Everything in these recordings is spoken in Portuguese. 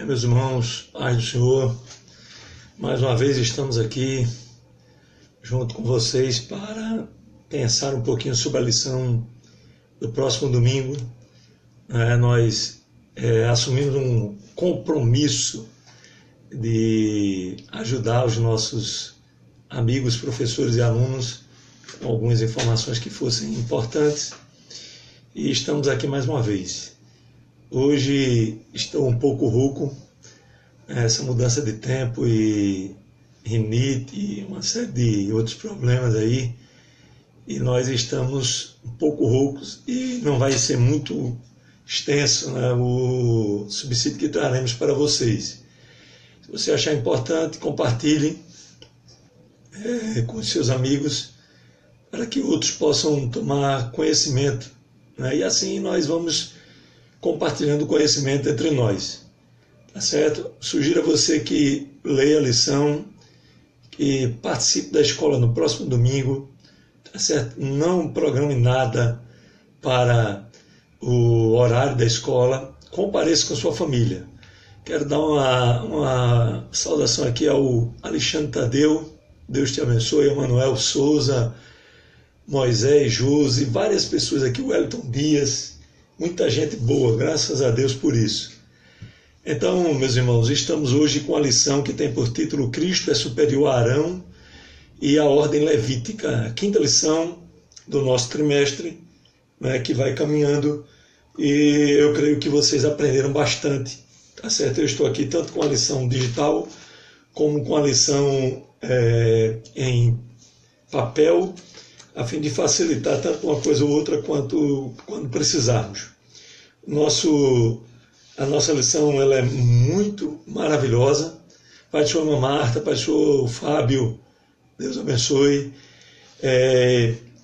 Meus irmãos, paz do Senhor, mais uma vez estamos aqui junto com vocês para pensar um pouquinho sobre a lição do próximo domingo. Nós assumimos um compromisso de ajudar os nossos amigos, professores e alunos com algumas informações que fossem importantes, e estamos aqui mais uma vez. Hoje estou um pouco rouco, essa mudança de tempo e rinite e uma série de outros problemas aí, e nós estamos um pouco roucos e não vai ser muito extenso, o subsídio que traremos para vocês. Se você achar importante, compartilhe com os seus amigos para que outros possam tomar conhecimento, e assim nós vamos compartilhando conhecimento entre nós, tá certo? Sugiro a você que leia a lição, que participe da escola no próximo domingo, tá certo? Não programe nada para o horário da escola, compareça com a sua família. Quero dar uma saudação aqui ao Alexandre Tadeu, Deus te abençoe, Emanuel Souza, Moisés, Josi, várias pessoas aqui, o Wellington Dias, muita gente boa, graças a Deus por isso. Então, meus irmãos, estamos hoje com a lição que tem por título Cristo é superior a Arão e a ordem levítica, a quinta lição do nosso trimestre, que vai caminhando, e eu creio que vocês aprenderam bastante, tá certo? Eu estou aqui tanto com a lição digital como com a lição em papel, a fim de facilitar tanto uma coisa ou outra quanto quando precisarmos. A nossa lição ela é muito maravilhosa. Pai do Senhor, Irmã Marta, Pai do Senhor, Fábio, Deus abençoe.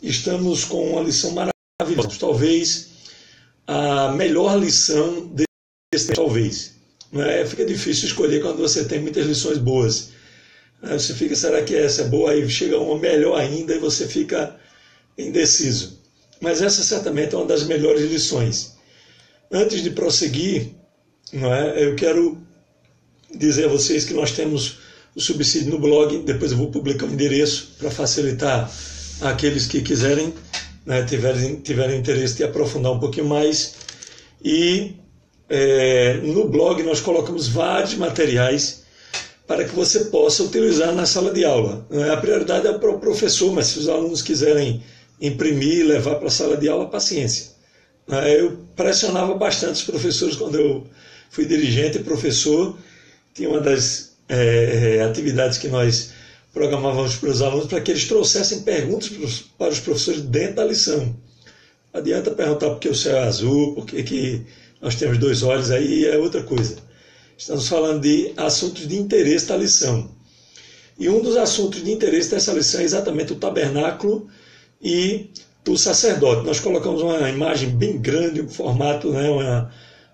Estamos com uma lição maravilhosa, talvez a melhor lição desse tempo, talvez. Fica difícil escolher quando você tem muitas lições boas. Você fica, será que essa é boa? Aí chega uma melhor ainda e você fica indeciso. Mas essa certamente é uma das melhores lições. Antes de prosseguir, eu quero dizer a vocês que nós temos o subsídio no blog, depois eu vou publicar o endereço para facilitar aqueles que quiserem, tiverem interesse de aprofundar um pouquinho mais. E no blog nós colocamos vários materiais para que você possa utilizar na sala de aula. A prioridade é para o professor, mas se os alunos quiserem imprimir e levar para a sala de aula, paciência. Eu pressionava bastante os professores quando eu fui dirigente e professor. Tinha uma das atividades que nós programávamos para os alunos para que eles trouxessem perguntas para os professores dentro da lição. Não adianta perguntar por que o céu é azul, por que nós temos dois olhos, aí é outra coisa. Estamos falando de assuntos de interesse da lição. E um dos assuntos de interesse dessa lição é exatamente o tabernáculo e o sacerdote. Nós colocamos uma imagem bem grande, um formato,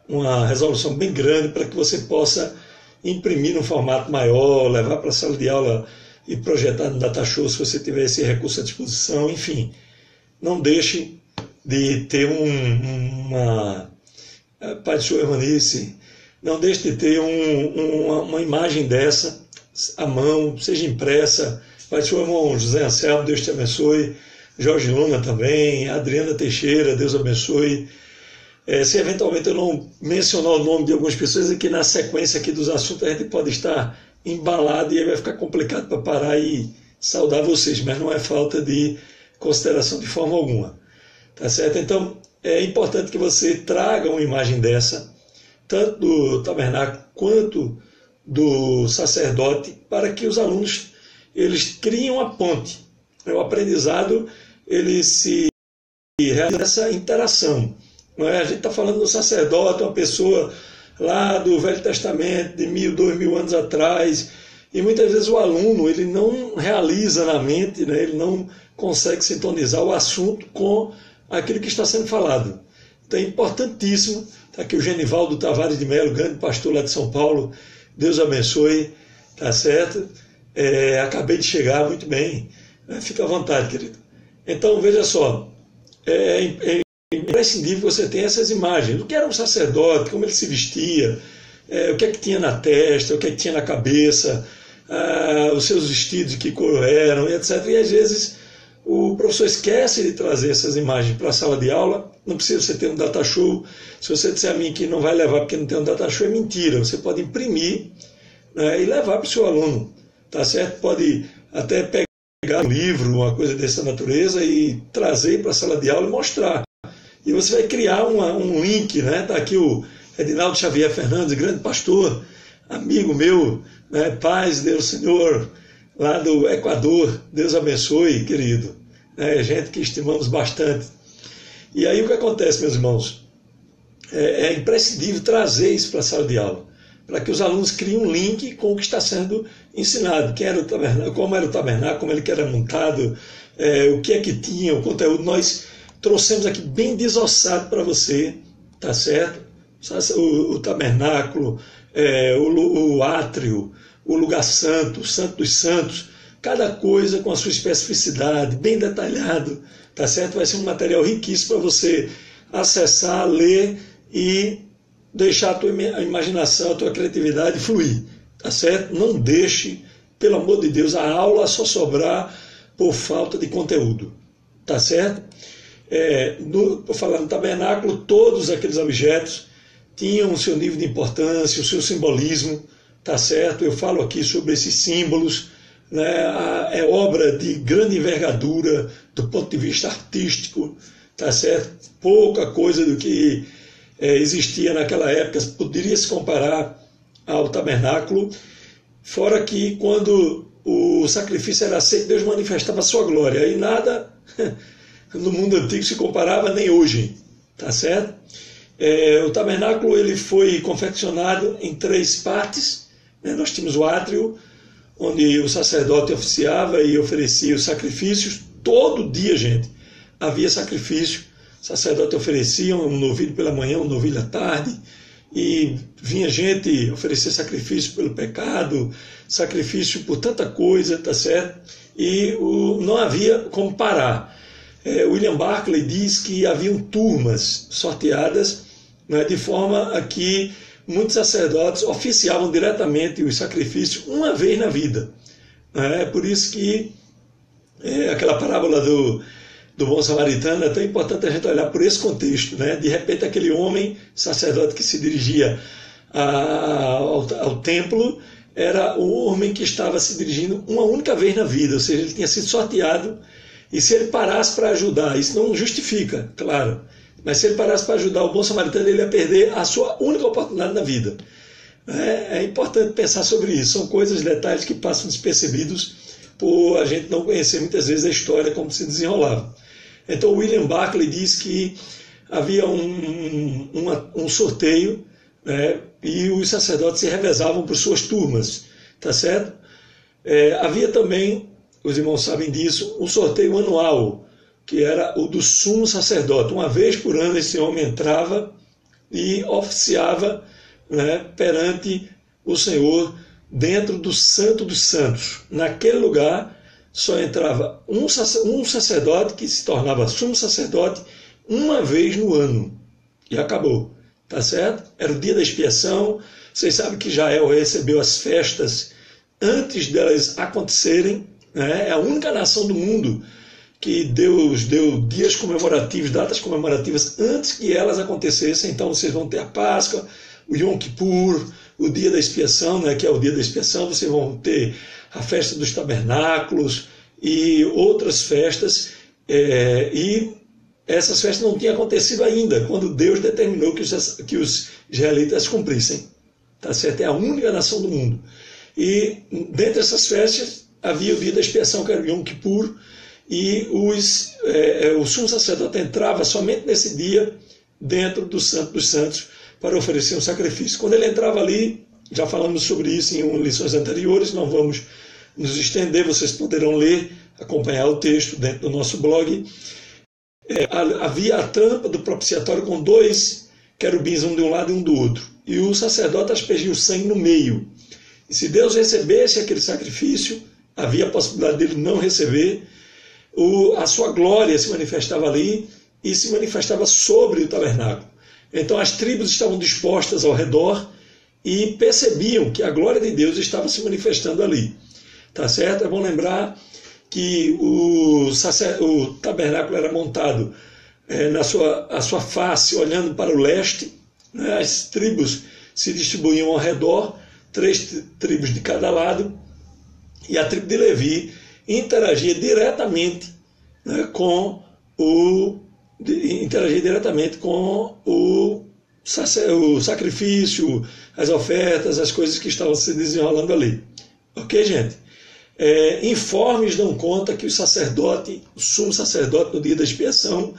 uma resolução bem grande para que você possa imprimir num formato maior, levar para a sala de aula e projetar no Datashow se você tiver esse recurso à disposição. Enfim, não deixe de ter Pai do Senhor, Evanice, não deixe de ter uma imagem dessa à mão, seja impressa. Pai do Senhor, irmão José Anselmo, Deus te abençoe. Jorge Luna também, Adriana Teixeira, Deus abençoe. Se eventualmente eu não mencionar o nome de algumas pessoas, é que na sequência aqui dos assuntos a gente pode estar embalado e aí vai ficar complicado para parar e saudar vocês, mas não é falta de consideração de forma alguma. Tá certo? Então, é importante que você traga uma imagem dessa, tanto do tabernáculo quanto do sacerdote, para que os alunos eles criem uma ponte. O aprendizado ele se realiza nessa interação. A gente está falando do sacerdote, uma pessoa lá do Velho Testamento, de 1000, 2000 anos atrás, e muitas vezes o aluno ele não realiza na mente, ele não consegue sintonizar o assunto com aquilo que está sendo falado. Então é importantíssimo, está aqui o Genivaldo Tavares de Melo, grande pastor lá de São Paulo, Deus abençoe, tá certo? Acabei de chegar, muito bem, fica à vontade, querido. Então, veja só, é imprescindível que você tenha essas imagens, do que era um sacerdote, como ele se vestia, o que é que tinha na testa, o que é que tinha na cabeça, os seus vestidos, de que cor eram, etc. E às vezes o professor esquece de trazer essas imagens para a sala de aula. Não precisa você ter um data show. Se você disser a mim que não vai levar porque não tem um data show, é mentira. Você pode imprimir, né, e levar para o seu aluno, tá certo? Pode até pegar um livro, uma coisa dessa natureza, e trazer para a sala de aula e mostrar. E você vai criar um link, né? Está aqui o Edinaldo Xavier Fernandes, grande pastor, amigo meu, né? Paz, Deus Senhor, lá do Equador. Deus abençoe, querido. Gente que estimamos bastante. E aí o que acontece, meus irmãos? É imprescindível trazer isso para a sala de aula, para que os alunos criem um link com o que está sendo ensinado. Quem era o tabernáculo, como era o tabernáculo, como ele era montado, o que é que tinha, o conteúdo. Nós trouxemos aqui bem desossado para você, tá certo? O tabernáculo, o átrio, o lugar santo, o santo dos santos, cada coisa com a sua especificidade, bem detalhado, tá certo? Vai ser um material riquíssimo para você acessar, ler e deixar a tua imaginação, a tua criatividade fluir, tá certo? Não deixe, pelo amor de Deus, a aula só sobrar por falta de conteúdo, tá certo? Por falar no tabernáculo, todos aqueles objetos tinham o seu nível de importância, o seu simbolismo, tá certo? Eu falo aqui sobre esses símbolos, né? É obra de grande envergadura do ponto de vista artístico, tá certo? Pouca coisa do que existia naquela época poderia se comparar ao tabernáculo, fora que quando o sacrifício era aceito, Deus manifestava a sua glória, e nada no mundo antigo se comparava, nem hoje, tá certo? O tabernáculo ele foi confeccionado em 3 partes, né? Nós tínhamos o átrio, onde o sacerdote oficiava e oferecia os sacrifícios. Todo dia, gente, havia sacrifício. O sacerdote oferecia um novilho pela manhã, um novilho à tarde, e vinha gente oferecer sacrifício pelo pecado, sacrifício por tanta coisa, tá certo? E não havia como parar. William Barclay diz que haviam turmas sorteadas, né, de forma a que muitos sacerdotes oficiavam diretamente os sacrifícios uma vez na vida. É por isso que aquela parábola do bom samaritano é tão importante a gente olhar por esse contexto, né? De repente aquele homem, sacerdote que se dirigia ao templo, era um homem que estava se dirigindo uma única vez na vida, ou seja, ele tinha sido sorteado, e se ele parasse para ajudar, isso não justifica, claro, mas se ele parasse para ajudar o bom samaritano, ele ia perder a sua única oportunidade na vida. É importante pensar sobre isso, são coisas, detalhes que passam despercebidos por a gente não conhecer muitas vezes a história como se desenrolava. Então William Barclay diz que havia um sorteio, né, e os sacerdotes se revezavam por suas turmas, tá certo? Havia também, os irmãos sabem disso, um sorteio anual, que era o do sumo sacerdote. Uma vez por ano esse homem entrava e oficiava, né, perante o Senhor dentro do Santo dos Santos. Naquele lugar só entrava um sacerdote, que se tornava sumo sacerdote uma vez no ano. E acabou, tá certo? Era o dia da expiação. Vocês sabem que Israel recebeu as festas antes delas acontecerem, né? É a única nação do mundo que Deus deu dias comemorativos, datas comemorativas antes que elas acontecessem. Então vocês vão ter a Páscoa, o Yom Kippur, o dia da expiação, né, que é o dia da expiação. Vocês vão ter a festa dos tabernáculos e outras festas, e essas festas não tinham acontecido ainda, quando Deus determinou que os israelitas cumprissem, tá certo? É a única nação do mundo. E dentre essas festas havia o dia da expiação, que era o Yom Kippur, e o sumo sacerdote entrava somente nesse dia dentro do Santo dos Santos para oferecer um sacrifício. Quando ele entrava ali, já falamos sobre isso em lições anteriores, não vamos nos estender, vocês poderão ler, acompanhar o texto dentro do nosso blog. Havia a tampa do propiciatório com 2 querubins, um de um lado e um do outro, e o sacerdote aspergia o sangue no meio. E se Deus recebesse aquele sacrifício, havia a possibilidade dele não receber, a sua glória se manifestava ali e se manifestava sobre o tabernáculo. Então as tribos estavam dispostas ao redor, e percebiam que a glória de Deus estava se manifestando ali. Tá certo? É bom lembrar que o tabernáculo era montado a sua face olhando para o leste, né? As tribos se distribuíam ao redor, 3 tribos de cada lado, e a tribo de Levi interagia diretamente, né, com o sacrifício, as ofertas, as coisas que estavam se desenrolando ali. Ok, gente? Informes dão conta que o sumo sacerdote, no dia da expiação,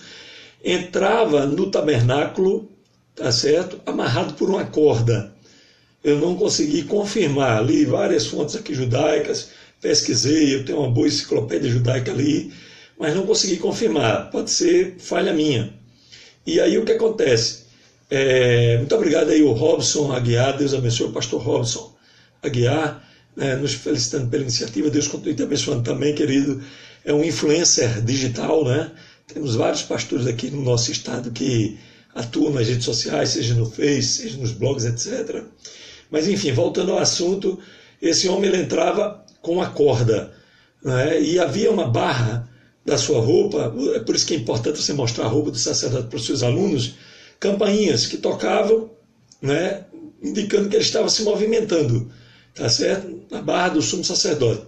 entrava no tabernáculo, tá certo? Amarrado por uma corda. Eu não consegui confirmar, li várias fontes aqui judaicas, pesquisei, eu tenho uma boa enciclopédia judaica ali, mas não consegui confirmar, pode ser falha minha. E aí o que acontece? Muito obrigado aí o Robson Aguiar, Deus abençoe o pastor Robson Aguiar, nos felicitando pela iniciativa, Deus continue te abençoando também, querido. É um influencer digital, né? Temos vários pastores aqui no nosso estado que atuam nas redes sociais, seja no Face, seja nos blogs, etc. Mas enfim, voltando ao assunto, esse homem ele entrava com uma corda, né? E havia uma barra da sua roupa, é por isso que é importante você mostrar a roupa do sacerdote para os seus alunos, campainhas que tocavam, né? Indicando que ele estava se movimentando, tá certo? Na barra do sumo sacerdote.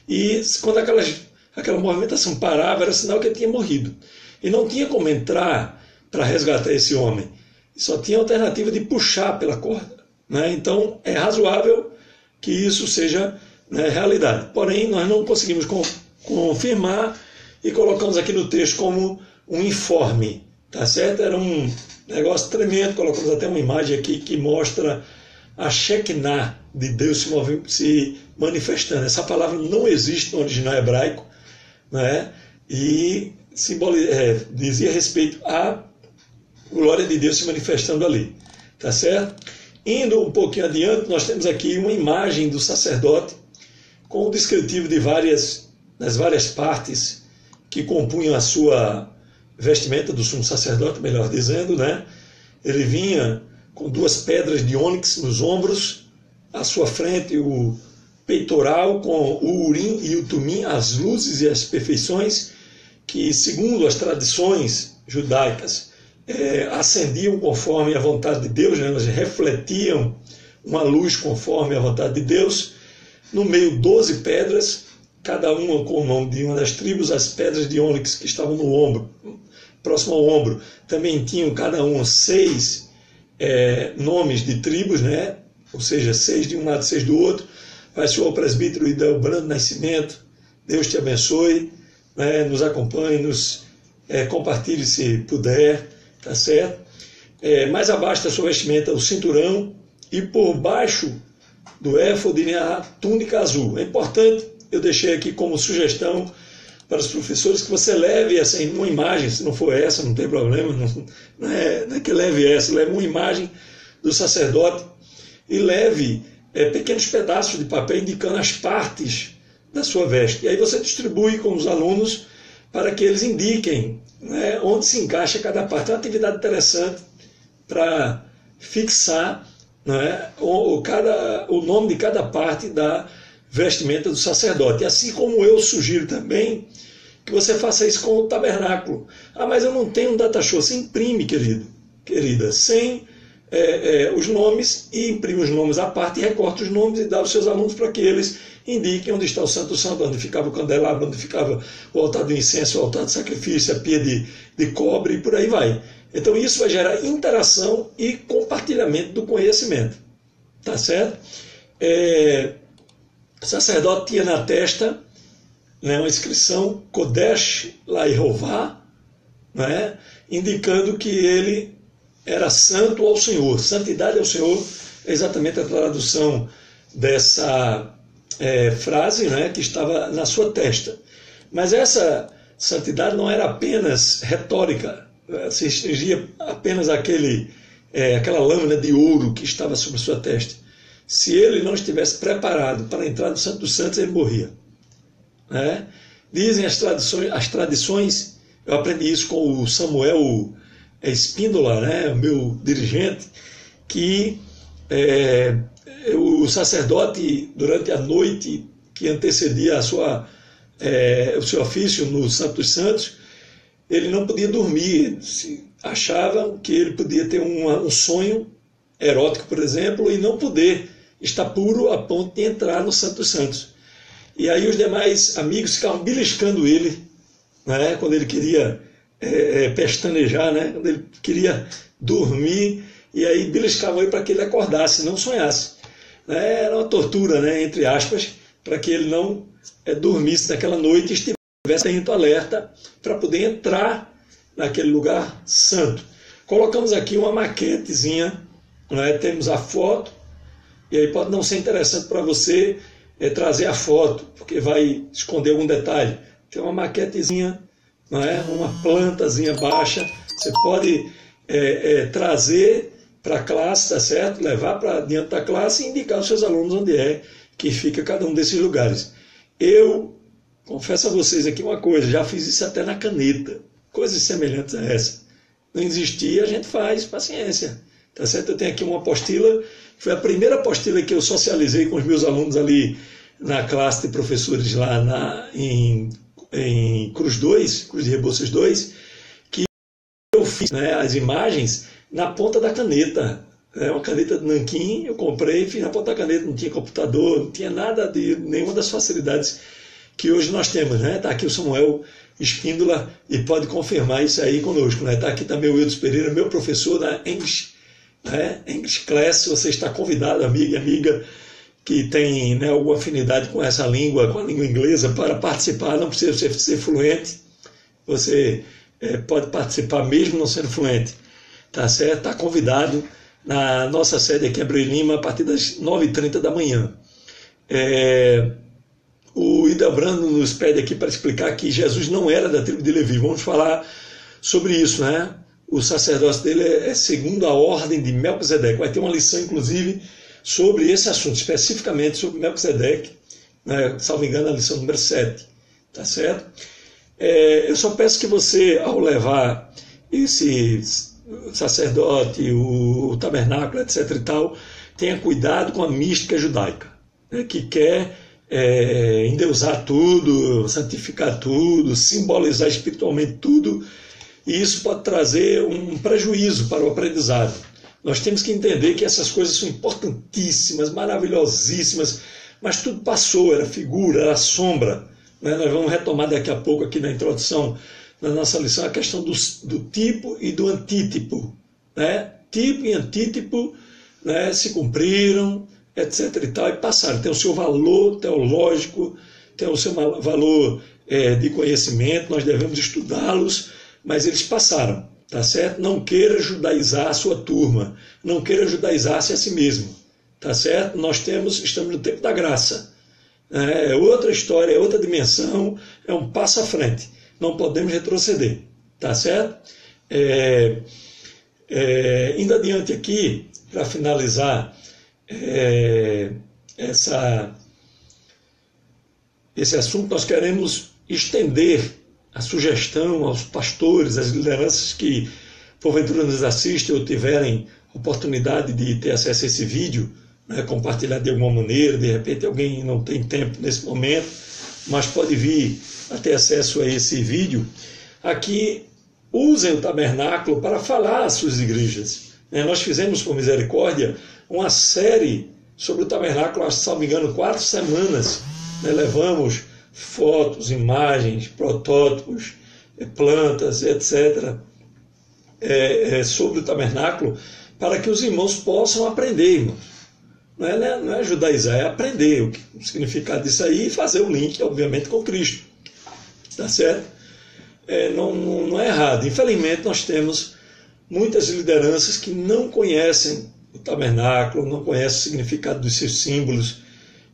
E quando aquela movimentação parava, era sinal que ele tinha morrido. E não tinha como entrar para resgatar esse homem. Só tinha a alternativa de puxar pela corda, né? Então é razoável que isso seja, né, realidade. Porém, nós não conseguimos confirmar e colocamos aqui no texto como um informe, tá certo? Era um negócio tremendo, colocamos até uma imagem aqui que mostra a Shekinah de Deus se manifestando. Essa palavra não existe no original hebraico, né? E dizia respeito à glória de Deus se manifestando ali, tá certo? Indo um pouquinho adiante, nós temos aqui uma imagem do sacerdote com o descritivo das várias partes que compunham a sua vestimenta do sumo sacerdote, melhor dizendo, né? Ele vinha com 2 pedras de ônix nos ombros, à sua frente o peitoral com o urim e o tumim, as luzes e as perfeições, que segundo as tradições judaicas acendiam conforme a vontade de Deus, né? Elas refletiam uma luz conforme a vontade de Deus. No meio 12 pedras, cada uma com o nome de uma das tribos, as pedras de ônix que estavam no ombro, próximo ao ombro, também tinham cada uma 6 nomes de tribos, né? Ou seja, 6 de um lado, 6 do outro. Vai ser o presbítero Idelbrando Nascimento, Deus te abençoe, né? Nos acompanhe, compartilhe se puder, tá certo? Mais abaixo da sua vestimenta, o cinturão, e por baixo do éfode, a túnica azul. É importante, eu deixei aqui como sugestão para os professores que você leve uma imagem, se não for essa, não tem problema, não é que leve essa, leve uma imagem do sacerdote e leve pequenos pedaços de papel indicando as partes da sua veste. E aí você distribui com os alunos para que eles indiquem, né, onde se encaixa cada parte. É uma atividade interessante para fixar, né, o nome de cada parte da vestimenta do sacerdote. Assim como eu sugiro também que você faça isso com o tabernáculo. Mas eu não tenho um data show. Você imprime, querida, sem os nomes, e imprime os nomes à parte, e recorta os nomes e dá aos seus alunos para que eles indiquem onde está o Santo Santo, onde ficava o candelabro, onde ficava o altar do incenso, o altar de sacrifício, a pia de cobre, e por aí vai. Então isso vai gerar interação e compartilhamento do conhecimento. Tá certo? O sacerdote tinha na testa, né, uma inscrição Kodesh Laehová, né, indicando que ele era santo ao Senhor. Santidade ao Senhor é exatamente a tradução dessa frase, né, que estava na sua testa. Mas essa santidade não era apenas retórica, se restringia apenas àquela lâmina de ouro que estava sobre sua testa. Se ele não estivesse preparado para entrar no Santo dos Santos, ele morria. Né? Dizem as tradições, eu aprendi isso com o Samuel Espíndola, né, o meu dirigente, que o sacerdote, durante a noite que antecedia o seu ofício no Santo dos Santos, ele não podia dormir. Achavam que ele podia ter um sonho erótico, por exemplo, e não poder estar puro a ponto de entrar no Santo dos Santos. E aí os demais amigos ficavam beliscando ele, né, quando ele queria pestanejar, né, quando ele queria dormir, e aí beliscavam ele para que ele acordasse, não sonhasse. Era uma tortura, né, entre aspas, para que ele não dormisse naquela noite e estivesse atento, alerta, para poder entrar naquele lugar santo. Colocamos aqui uma maquetezinha, né, temos a foto, e aí pode não ser interessante para você trazer a foto, porque vai esconder algum detalhe. Tem uma maquetezinha, não é? Uma plantazinha baixa, você pode trazer para a classe, tá certo? Levar para diante da classe e indicar aos seus alunos onde é que fica cada um desses lugares. Eu confesso a vocês aqui uma coisa, já fiz isso até na caneta, coisas semelhantes a essa. Não existia, a gente faz, paciência. Tá certo? Eu tenho aqui uma apostila, que foi a primeira apostila que eu socializei com os meus alunos ali na classe de professores lá em Cruz 2, Cruz de Rebouças 2, que eu fiz, né, as imagens na ponta da caneta. Uma caneta de nanquim, eu comprei, fiz na ponta da caneta, não tinha computador, não tinha nada de nenhuma das facilidades que hoje nós temos, né? Está aqui o Samuel Espíndola e pode confirmar isso aí conosco, né? Está aqui também o Wildes Pereira, meu professor da English Class. Você está convidado, amigo e amiga, que tem, né, alguma afinidade com essa língua, com a língua inglesa, para participar. Não precisa você ser fluente, você pode participar mesmo não sendo fluente, tá certo? Está convidado na nossa sede aqui em Abreu Lima, a partir das 9h30 da manhã. O Hildebrando nos pede aqui para explicar que Jesus não era da tribo de Levi. Vamos falar sobre isso, né? O sacerdócio dele é segundo a ordem de Melquisedeque. Vai ter uma lição, inclusive, sobre esse assunto, especificamente sobre Melquisedeque, né? Salvo engano, a lição número 7. Tá certo? Eu só peço que você, ao levar esse sacerdote, o tabernáculo, etc. e tal, tenha cuidado com a mística judaica, né? Que quer endeusar tudo, santificar tudo, simbolizar espiritualmente tudo, e isso pode trazer um prejuízo para o aprendizado. Nós temos que entender que essas coisas são importantíssimas, maravilhosíssimas, mas tudo passou, era figura, era sombra, né? Nós vamos retomar daqui a pouco aqui na introdução da nossa lição a questão do tipo e do antítipo, né? Tipo e antítipo, né, se cumpriram, etc. e tal, e passaram. Tem o seu valor teológico, tem o seu valor de conhecimento, nós devemos estudá-los, mas eles passaram, tá certo? Não queira judaizar a sua turma, não queira judaizar-se a si mesmo, tá certo? Nós estamos no tempo da graça, é outra história, é outra dimensão, é um passo à frente, não podemos retroceder, tá certo? Indo adiante aqui, para finalizar esse assunto, nós queremos estender a sugestão aos pastores, às lideranças que porventura nos assistem ou tiverem oportunidade de ter acesso a esse vídeo, né, compartilhar de alguma maneira. De repente alguém não tem tempo nesse momento, mas pode vir a ter acesso a esse vídeo. Aqui, usem o tabernáculo para falar às suas igrejas. Nós fizemos, por misericórdia, uma série sobre o tabernáculo, acho que, se não me engano, 4 semanas. Levamos fotos, imagens, protótipos, plantas, etc., sobre o tabernáculo, para que os irmãos possam aprender, irmãos. Não é judaizar, é aprender o significado disso aí e fazer o link, obviamente, com Cristo. Tá certo? Não é errado. Infelizmente, nós temos muitas lideranças que não conhecem o tabernáculo, não conhecem o significado dos seus símbolos,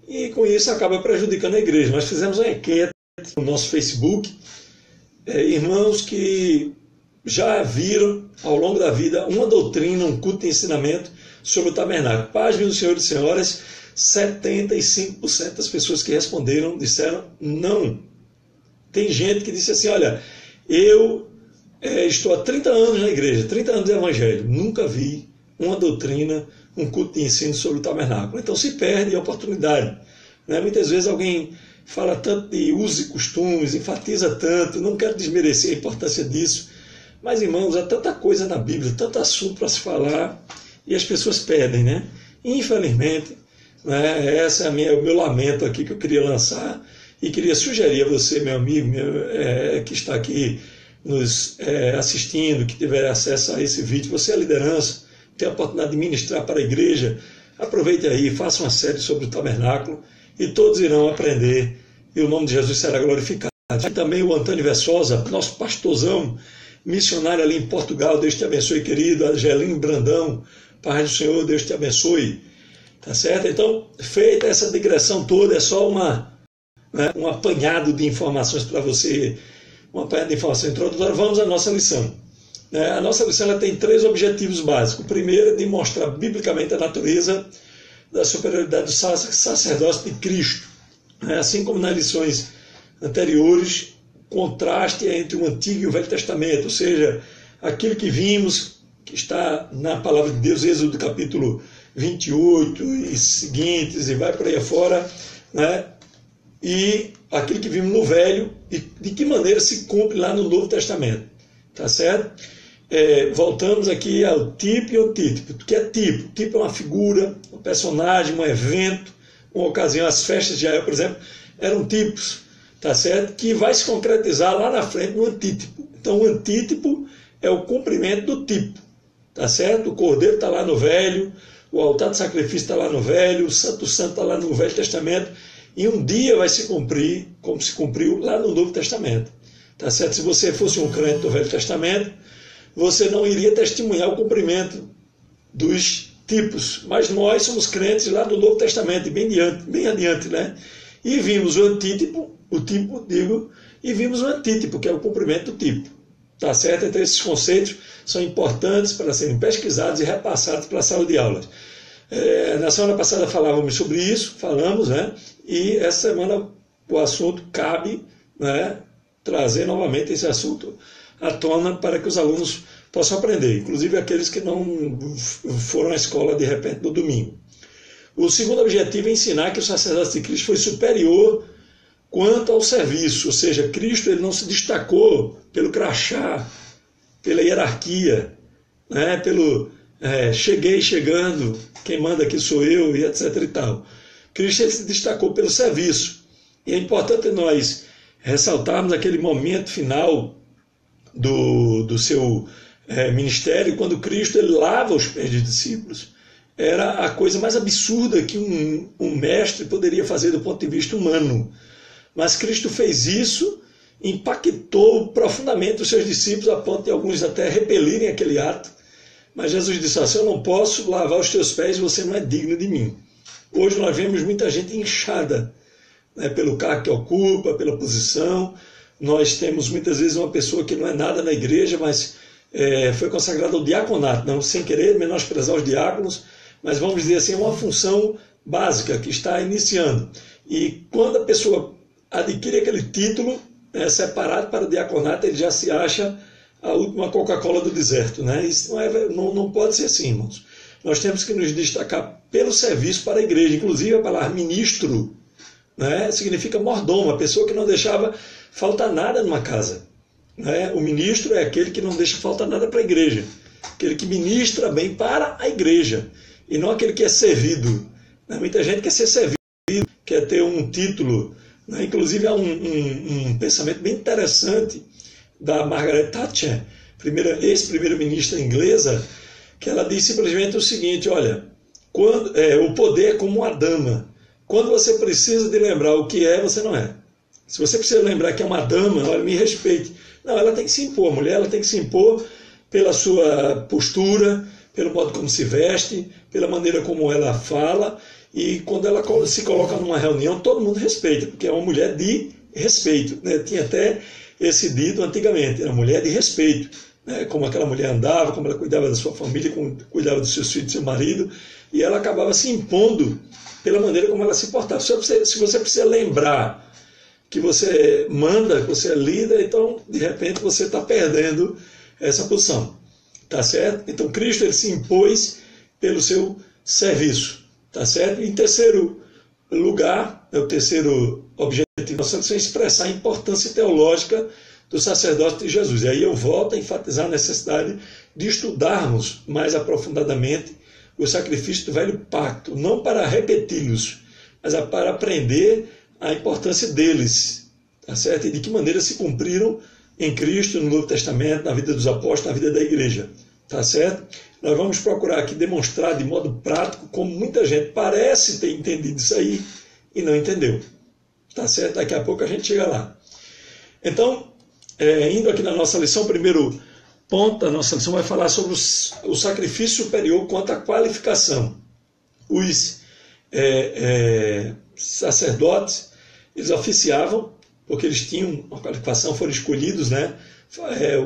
e com isso acaba prejudicando a igreja. Nós fizemos uma enquete no nosso Facebook, irmãos que já viram ao longo da vida uma doutrina, um culto de ensinamento sobre o tabernáculo. Paz, meus senhores e senhoras, 75% das pessoas que responderam disseram não. Tem gente que disse assim, olha, eu estou há 30 anos na igreja, 30 anos de evangelho, nunca vi uma doutrina, um culto de ensino sobre o tabernáculo. Então se perde a oportunidade. Né? Muitas vezes alguém fala tanto de usos e costumes, enfatiza tanto, não quero desmerecer a importância disso, mas, irmãos, há tanta coisa na Bíblia, tanto assunto para se falar, e as pessoas perdem, né? Infelizmente, né, esse é o meu lamento aqui que eu queria lançar, e queria sugerir a você, meu amigo, que está aqui nos assistindo, que tiver acesso a esse vídeo, você é a liderança, tem a oportunidade de ministrar para a igreja, aproveite aí, faça uma série sobre o tabernáculo, e todos irão aprender, e o nome de Jesus será glorificado. E também o Antônio Versosa, nosso pastorzão, missionário ali em Portugal, Deus te abençoe, querido. Angelinho Brandão, Pai do Senhor, Deus te abençoe. Tá certo? Então, feita essa digressão toda, é só um apanhado de informações para você, um apanhado de informações introdutórias. Vamos à nossa lição. A nossa lição ela tem 3 objetivos básicos. O primeiro é demonstrar biblicamente a natureza da superioridade do sacerdócio de Cristo. Assim como nas lições anteriores, contraste entre o Antigo e o Velho Testamento, ou seja, aquilo que vimos, que está na palavra de Deus, Êxodo capítulo 28 e seguintes, e vai por aí afora, né? E aquilo que vimos no Velho, e de que maneira se cumpre lá no Novo Testamento, tá certo? Voltamos aqui ao tipo e ao antítipo. O que é tipo? O tipo é uma figura, um personagem, um evento, uma ocasião. As festas de Israel, por exemplo, eram tipos, tá certo? Que vai se concretizar lá na frente no antítipo. Então, o antítipo é o cumprimento do tipo, tá certo? O cordeiro está lá no Velho, o altar de sacrifício está lá no Velho, o Santo Santo está lá no Velho Testamento, e um dia vai se cumprir, como se cumpriu lá no Novo Testamento, tá certo? Se você fosse um crente do Velho Testamento, você não iria testemunhar o cumprimento dos tipos, mas nós somos crentes lá do Novo Testamento, bem adiante, né? E vimos o antítipo, e vimos o antítipo, que é o cumprimento do tipo. Tá certo? Então esses conceitos são importantes para serem pesquisados e repassados para a sala de aulas. Na semana passada falávamos sobre isso, falamos, né? E essa semana o assunto cabe, né, trazer novamente esse assunto à tona para que os alunos possam aprender, inclusive aqueles que não foram à escola de repente no domingo. O segundo objetivo é ensinar que o sacerdócio de Cristo foi superior quanto ao serviço, ou seja, Cristo ele não se destacou pelo crachá, pela hierarquia, né, pelo chegando, quem manda aqui sou eu, e etc. e tal. Cristo ele se destacou pelo serviço. E é importante nós ressaltarmos aquele momento final do seu ministério, quando Cristo ele lava os pés dos discípulos. Era a coisa mais absurda que um mestre poderia fazer do ponto de vista humano. Mas Cristo fez isso, impactou profundamente os seus discípulos, a ponto de alguns até repelirem aquele ato. Mas Jesus disse assim: eu não posso lavar os teus pés, você não é digno de mim. Hoje nós vemos muita gente inchada, né, pelo cargo que ocupa, pela posição. Nós temos muitas vezes uma pessoa que não é nada na igreja, mas foi consagrada ao diaconato, não sem querer menosprezar os diáconos, mas vamos dizer assim, é uma função básica que está iniciando. E quando a pessoa adquire aquele título, separado para o diaconato, ele já se acha a última Coca-Cola do deserto, né? Isso não pode ser assim, irmãos. Nós temos que nos destacar pelo serviço para a igreja. Inclusive a palavra ministro, né, significa mordomo, a pessoa que não deixava faltar nada numa casa, né? O ministro é aquele que não deixa faltar nada para a igreja, aquele que ministra bem para a igreja, e não aquele que é servido, né? Muita gente quer ser servido, quer ter um título, né? Inclusive há um pensamento bem interessante da Margaret Thatcher, ex-primeira-ministra inglesa, que ela diz simplesmente o seguinte: olha, o poder é como uma dama. Quando você precisa de lembrar o que é, você não é. Se você precisa lembrar que é uma dama, olha, me respeite. Não, ela tem que se impor, a mulher ela tem que se impor pela sua postura, pelo modo como se veste, pela maneira como ela fala, e quando ela se coloca numa reunião, todo mundo respeita, porque é uma mulher de respeito, né? Tinha até esse dito antigamente, era mulher de respeito, né? Como aquela mulher andava, como ela cuidava da sua família, como cuidava dos seus filhos, do seu marido, e ela acabava se impondo pela maneira como ela se portava. Se você precisa lembrar que você manda, que você é líder, então de repente você está perdendo essa posição, tá certo? Então Cristo ele se impôs pelo seu serviço, tá certo? Em terceiro lugar, o terceiro objetivo da nossa lição é expressar a importância teológica do sacerdócio de Jesus. E aí eu volto a enfatizar a necessidade de estudarmos mais aprofundadamente o sacrifício do velho pacto, não para repeti-los, mas para aprender a importância deles, tá certo? E de que maneira se cumpriram em Cristo, no Novo Testamento, na vida dos apóstolos, na vida da igreja, tá certo? Nós vamos procurar aqui demonstrar de modo prático como muita gente parece ter entendido isso aí e não entendeu, tá certo? Daqui a pouco a gente chega lá. Então, indo aqui na nossa lição, o primeiro ponto da nossa lição vai falar sobre o sacrifício superior quanto à qualificação. Os sacerdotes, eles oficiavam, porque eles tinham uma qualificação, foram escolhidos, né?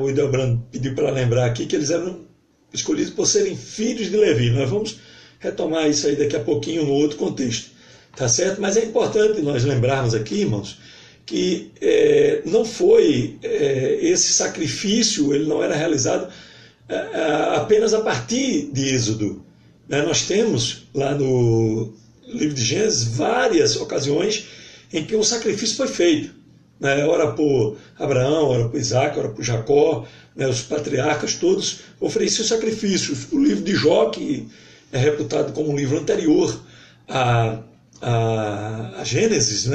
O Idelbrando pediu para lembrar aqui que eles eram escolhidos por serem filhos de Levi. Nós vamos retomar isso aí daqui a pouquinho no outro contexto, tá certo? Mas é importante nós lembrarmos aqui, irmãos, que não foi esse sacrifício, ele não era realizado apenas a partir de Êxodo. Nós temos lá no livro de Gênesis várias ocasiões em que um sacrifício foi feito. Ora por Abraão, ora por Isaac, ora por Jacó, os patriarcas todos ofereciam sacrifícios. O livro de Jó, que é reputado como um livro anterior a Gênesis,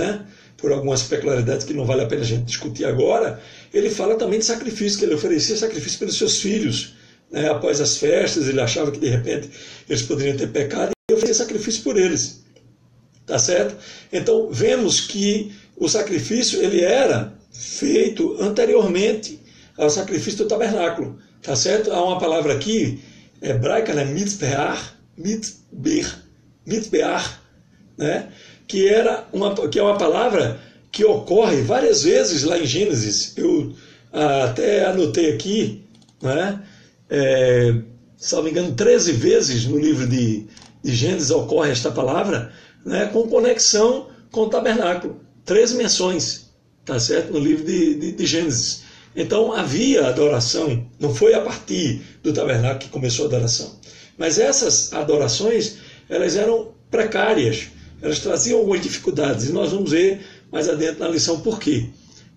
por algumas peculiaridades que não vale a pena a gente discutir agora, ele fala também de sacrifício, que ele oferecia sacrifício pelos seus filhos. Após as festas, ele achava que de repente eles poderiam ter pecado e oferecia sacrifício por eles. Tá certo? Então, vemos que o sacrifício ele era feito anteriormente ao sacrifício do tabernáculo. Tá certo? Há uma palavra aqui, hebraica, mitbear, que é uma palavra que ocorre várias vezes lá em Gênesis. Eu até anotei aqui, se não me engano, 13 vezes no livro de Gênesis ocorre esta palavra, com conexão com o tabernáculo. 13 menções, tá certo? No livro de Gênesis. Então havia adoração, não foi a partir do tabernáculo que começou a adoração. Mas essas adorações, elas eram precárias, elas traziam algumas dificuldades, e nós vamos ver mais adiante na lição por quê.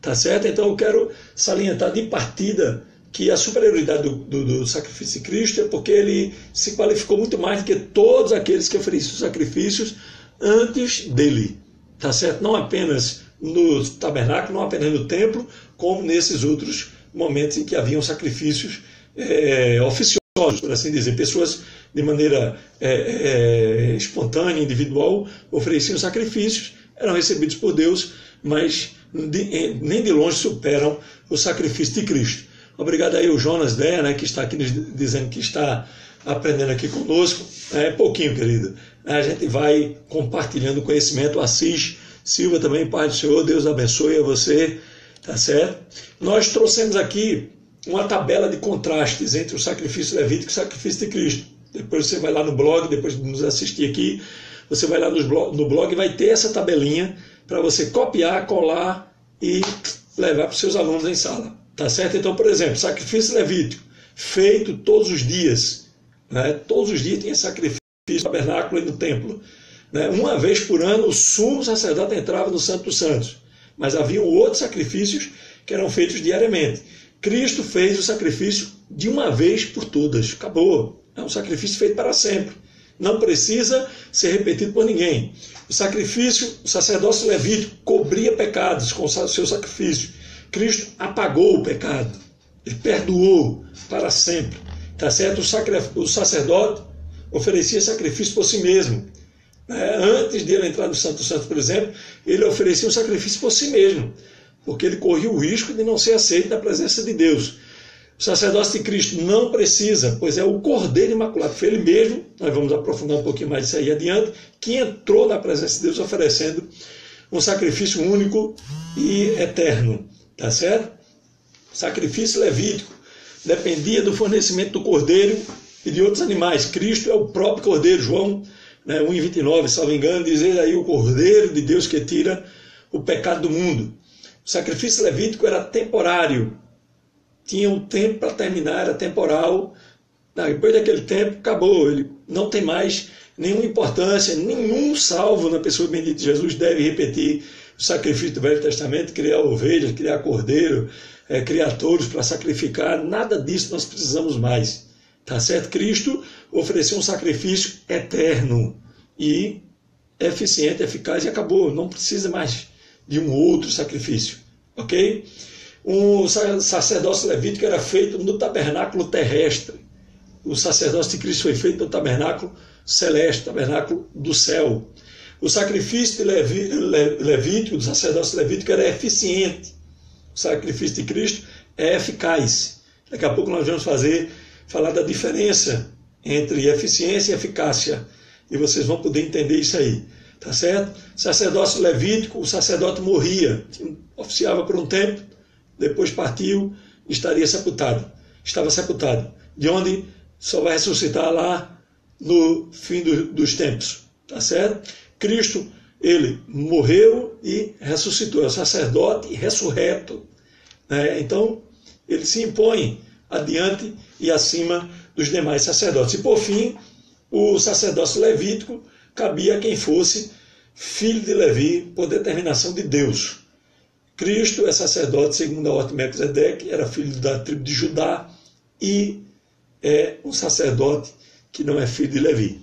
Tá certo? Então eu quero salientar de partida que a superioridade do sacrifício de Cristo é porque ele se qualificou muito mais do que todos aqueles que ofereciam sacrifícios antes dele. Tá certo? Não apenas no tabernáculo, não apenas no templo, como nesses outros momentos em que haviam sacrifícios oficiosos, por assim dizer. Pessoas de maneira espontânea, individual, ofereciam sacrifícios, eram recebidos por Deus, mas nem de longe superam o sacrifício de Cristo. Obrigado aí ao Jonas Dé, que está aqui nos dizendo que está aprendendo aqui conosco. Pouquinho, querido. A gente vai compartilhando conhecimento. Assis Silva também, Pai do Senhor, Deus abençoe a você, tá certo? Nós trouxemos aqui uma tabela de contrastes entre o sacrifício levítico e o sacrifício de Cristo. Depois você vai lá no blog, depois de nos assistir aqui, você vai lá no blog e vai ter essa tabelinha para você copiar, colar e levar para os seus alunos em sala. Tá certo? Então, por exemplo, sacrifício levítico, feito todos os dias. Todos os dias tinha sacrifício no tabernáculo e no templo. Uma vez por ano, o sumo sacerdote entrava no Santo dos Santos. Mas haviam outros sacrifícios que eram feitos diariamente. Cristo fez o sacrifício de uma vez por todas. Acabou. É um sacrifício feito para sempre. Não precisa ser repetido por ninguém. O sacerdócio levítico cobria pecados com o seu sacrifício. Cristo apagou o pecado. Ele perdoou para sempre. Tá certo? O sacerdote oferecia sacrifício por si mesmo. Antes de ele entrar no Santo dos Santos, por exemplo, ele oferecia um sacrifício por si mesmo, porque ele corria o risco de não ser aceito na presença de Deus. O sacerdócio de Cristo não precisa, pois é o Cordeiro Imaculado, foi ele mesmo, nós vamos aprofundar um pouquinho mais disso aí adiante, que entrou na presença de Deus oferecendo um sacrifício único e eterno. Tá certo? O sacrifício levítico dependia do fornecimento do cordeiro e de outros animais. Cristo é o próprio cordeiro. João 1,29, se não me engano, diz aí o cordeiro de Deus que tira o pecado do mundo. O sacrifício levítico era temporário. Tinha um tempo para terminar, era temporal. Depois daquele tempo, acabou. Ele não tem mais nenhuma importância, nenhum salvo na pessoa bendita de Jesus deve repetir o sacrifício do Velho Testamento, criar ovelhas, criar cordeiro, criar touros para sacrificar, nada disso nós precisamos mais. Tá certo? Cristo ofereceu um sacrifício eterno e eficiente, eficaz e acabou, não precisa mais de um outro sacrifício, ok? O sacerdócio levítico era feito no tabernáculo terrestre. O sacerdócio de Cristo foi feito no tabernáculo celeste, tabernáculo do céu. O sacrifício levítico, do sacerdócio levítico, era eficiente. O sacrifício de Cristo é eficaz. Daqui a pouco nós vamos falar da diferença entre eficiência e eficácia. E vocês vão poder entender isso aí. Tá certo? Sacerdócio levítico, o sacerdote morria, oficiava por um tempo, depois partiu, estaria sepultado. Estava sepultado. De onde só vai ressuscitar lá no fim dos tempos. Tá certo? Cristo, ele morreu e ressuscitou. É o sacerdote ressurreto. Então, ele se impõe adiante e acima dos demais sacerdotes. E, por fim, o sacerdócio levítico cabia a quem fosse filho de Levi por determinação de Deus. Cristo é sacerdote segundo a ordem de Melquisedeque, era filho da tribo de Judá e é um sacerdote que não é filho de Levi.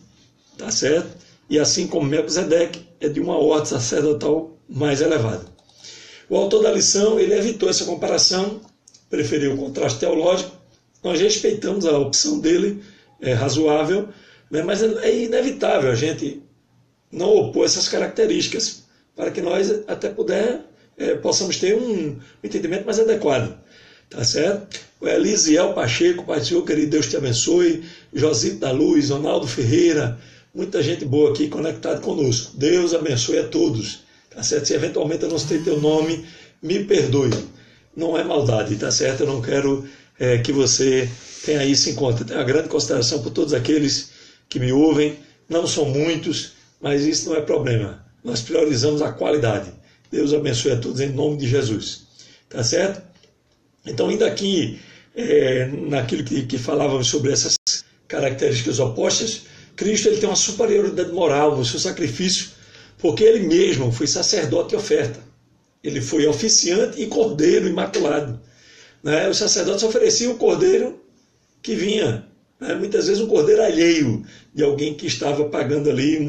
Tá certo? E assim como Melquisedeque é de uma ordem sacerdotal mais elevada. O autor da lição, ele evitou essa comparação, preferiu o contraste teológico. Nós respeitamos a opção dele, é razoável, né, mas é inevitável a gente não opor essas características para que nós até possamos ter um entendimento mais adequado. Tá certo? O Elisiel Pacheco, Pai do Senhor, querido, Deus te abençoe. Josito da Luz, Ronaldo Ferreira, muita gente boa aqui conectada conosco. Deus abençoe a todos. Tá certo? Se eventualmente eu não citei teu nome, me perdoe. Não é maldade, tá certo? Eu não quero que você tenha isso em conta. Tenho uma grande consideração por todos aqueles que me ouvem. Não são muitos, mas isso não é problema. Nós priorizamos a qualidade. Deus abençoe a todos em nome de Jesus. Tá certo? Então, ainda aqui, naquilo que falávamos sobre essas características opostas, Cristo ele tem uma superioridade moral no seu sacrifício, porque ele mesmo foi sacerdote de oferta. Ele foi oficiante e cordeiro imaculado. Né? Os sacerdotes ofereciam o cordeiro que vinha, né? Muitas vezes um cordeiro alheio de alguém que estava pagando ali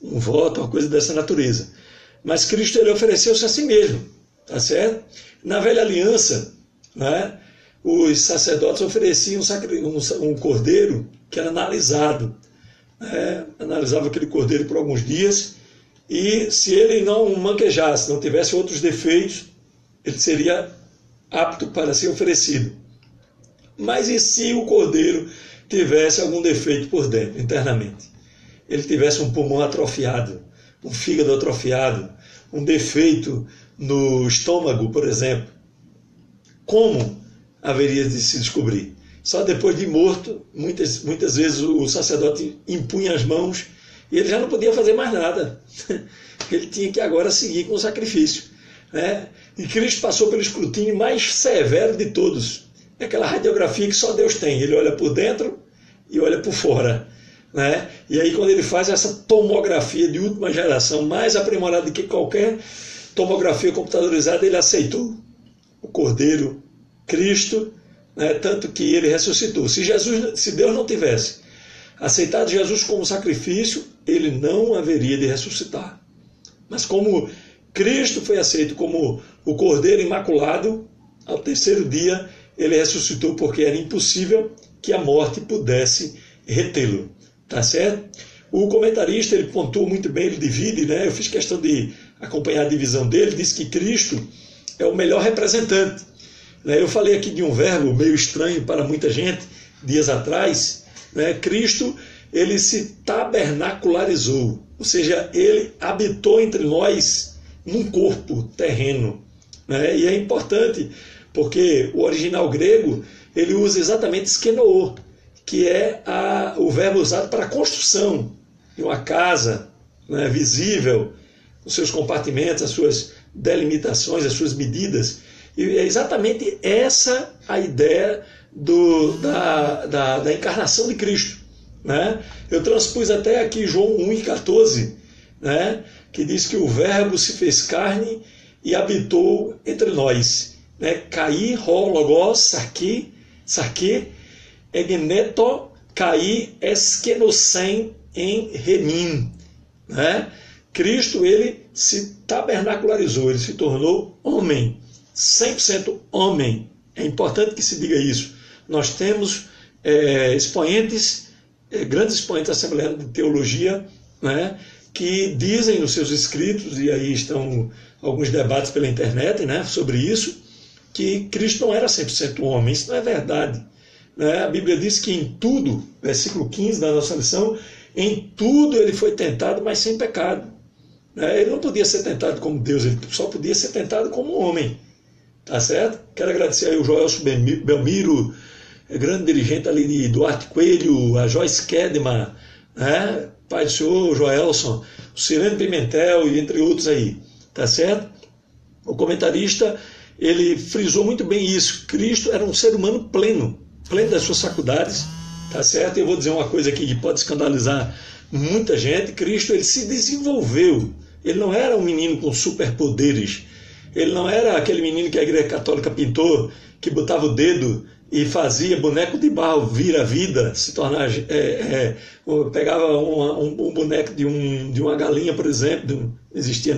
um voto, uma coisa dessa natureza. Mas Cristo ele ofereceu-se a si mesmo. Tá certo? Na velha aliança, né, os sacerdotes ofereciam um cordeiro que era analisado. Analisava aquele cordeiro por alguns dias e se ele não manquejasse, não tivesse outros defeitos, ele seria apto para ser oferecido. Mas e se o cordeiro tivesse algum defeito por dentro, internamente? Ele tivesse um pulmão atrofiado, um fígado atrofiado, um defeito no estômago, por exemplo. Como haveria de se descobrir? Só depois de morto, muitas vezes o sacerdote impunha as mãos e ele já não podia fazer mais nada. Ele tinha que agora seguir com o sacrifício. Né? E Cristo passou pelo escrutínio mais severo de todos. É aquela radiografia que só Deus tem. Ele olha por dentro e olha por fora. Né? E aí quando ele faz essa tomografia de última geração, mais aprimorada do que qualquer tomografia computadorizada, ele aceitou o Cordeiro Cristo, né? Tanto que ele ressuscitou. Se Deus não tivesse aceitado Jesus como sacrifício, ele não haveria de ressuscitar. Mas como Cristo foi aceito como o Cordeiro Imaculado, ao terceiro dia ele ressuscitou, porque era impossível que a morte pudesse retê-lo. Tá certo? O comentarista ele pontuou muito bem, ele divide, né? Eu fiz questão de acompanhar a divisão dele, diz que Cristo é o melhor representante. Eu falei aqui de um verbo meio estranho para muita gente, dias atrás. Né? Cristo, ele se tabernacularizou, ou seja, ele habitou entre nós num corpo terreno. Né? E é importante, porque o original grego, ele usa exatamente skenoo, que é o verbo usado para a construção de uma casa, né, visível, os seus compartimentos, as suas delimitações, as suas medidas. E é exatamente essa a ideia da encarnação de Cristo. né? Eu transpus até aqui João 1,14, né? Que diz que o Verbo se fez carne e habitou entre nós. Né? Kai, ho, logos, sarque, egneto, kai, eskenocem, em remim. Né? Cristo, ele se tabernacularizou, ele se tornou homem, 100% homem. É importante que se diga isso. Nós temos grandes expoentes assembleanos de teologia, né, que dizem nos seus escritos, e aí estão alguns debates pela internet, né, sobre isso, que Cristo não era 100% homem. Isso não é verdade. Né? A Bíblia diz que em tudo, versículo 15 da nossa lição, em tudo ele foi tentado, mas sem pecado. Ele não podia ser tentado como Deus, ele só podia ser tentado como homem. Tá certo? Quero agradecer aí o Joelson Belmiro, grande dirigente ali de Duarte Coelho, a Joyce Kedman, né? Pai do Senhor, o Joelson, o Cirene Pimentel e entre outros aí. Tá certo? O comentarista, ele frisou muito bem isso. Cristo era um ser humano pleno das suas faculdades. Tá certo? Eu vou dizer uma coisa aqui que pode escandalizar muita gente. Cristo, ele se desenvolveu. Ele não era um menino com superpoderes. Ele não era aquele menino que a Igreja Católica pintou, que botava o dedo e fazia boneco de barro vir a vida, se tornar... pegava um boneco de uma galinha, por exemplo, não existia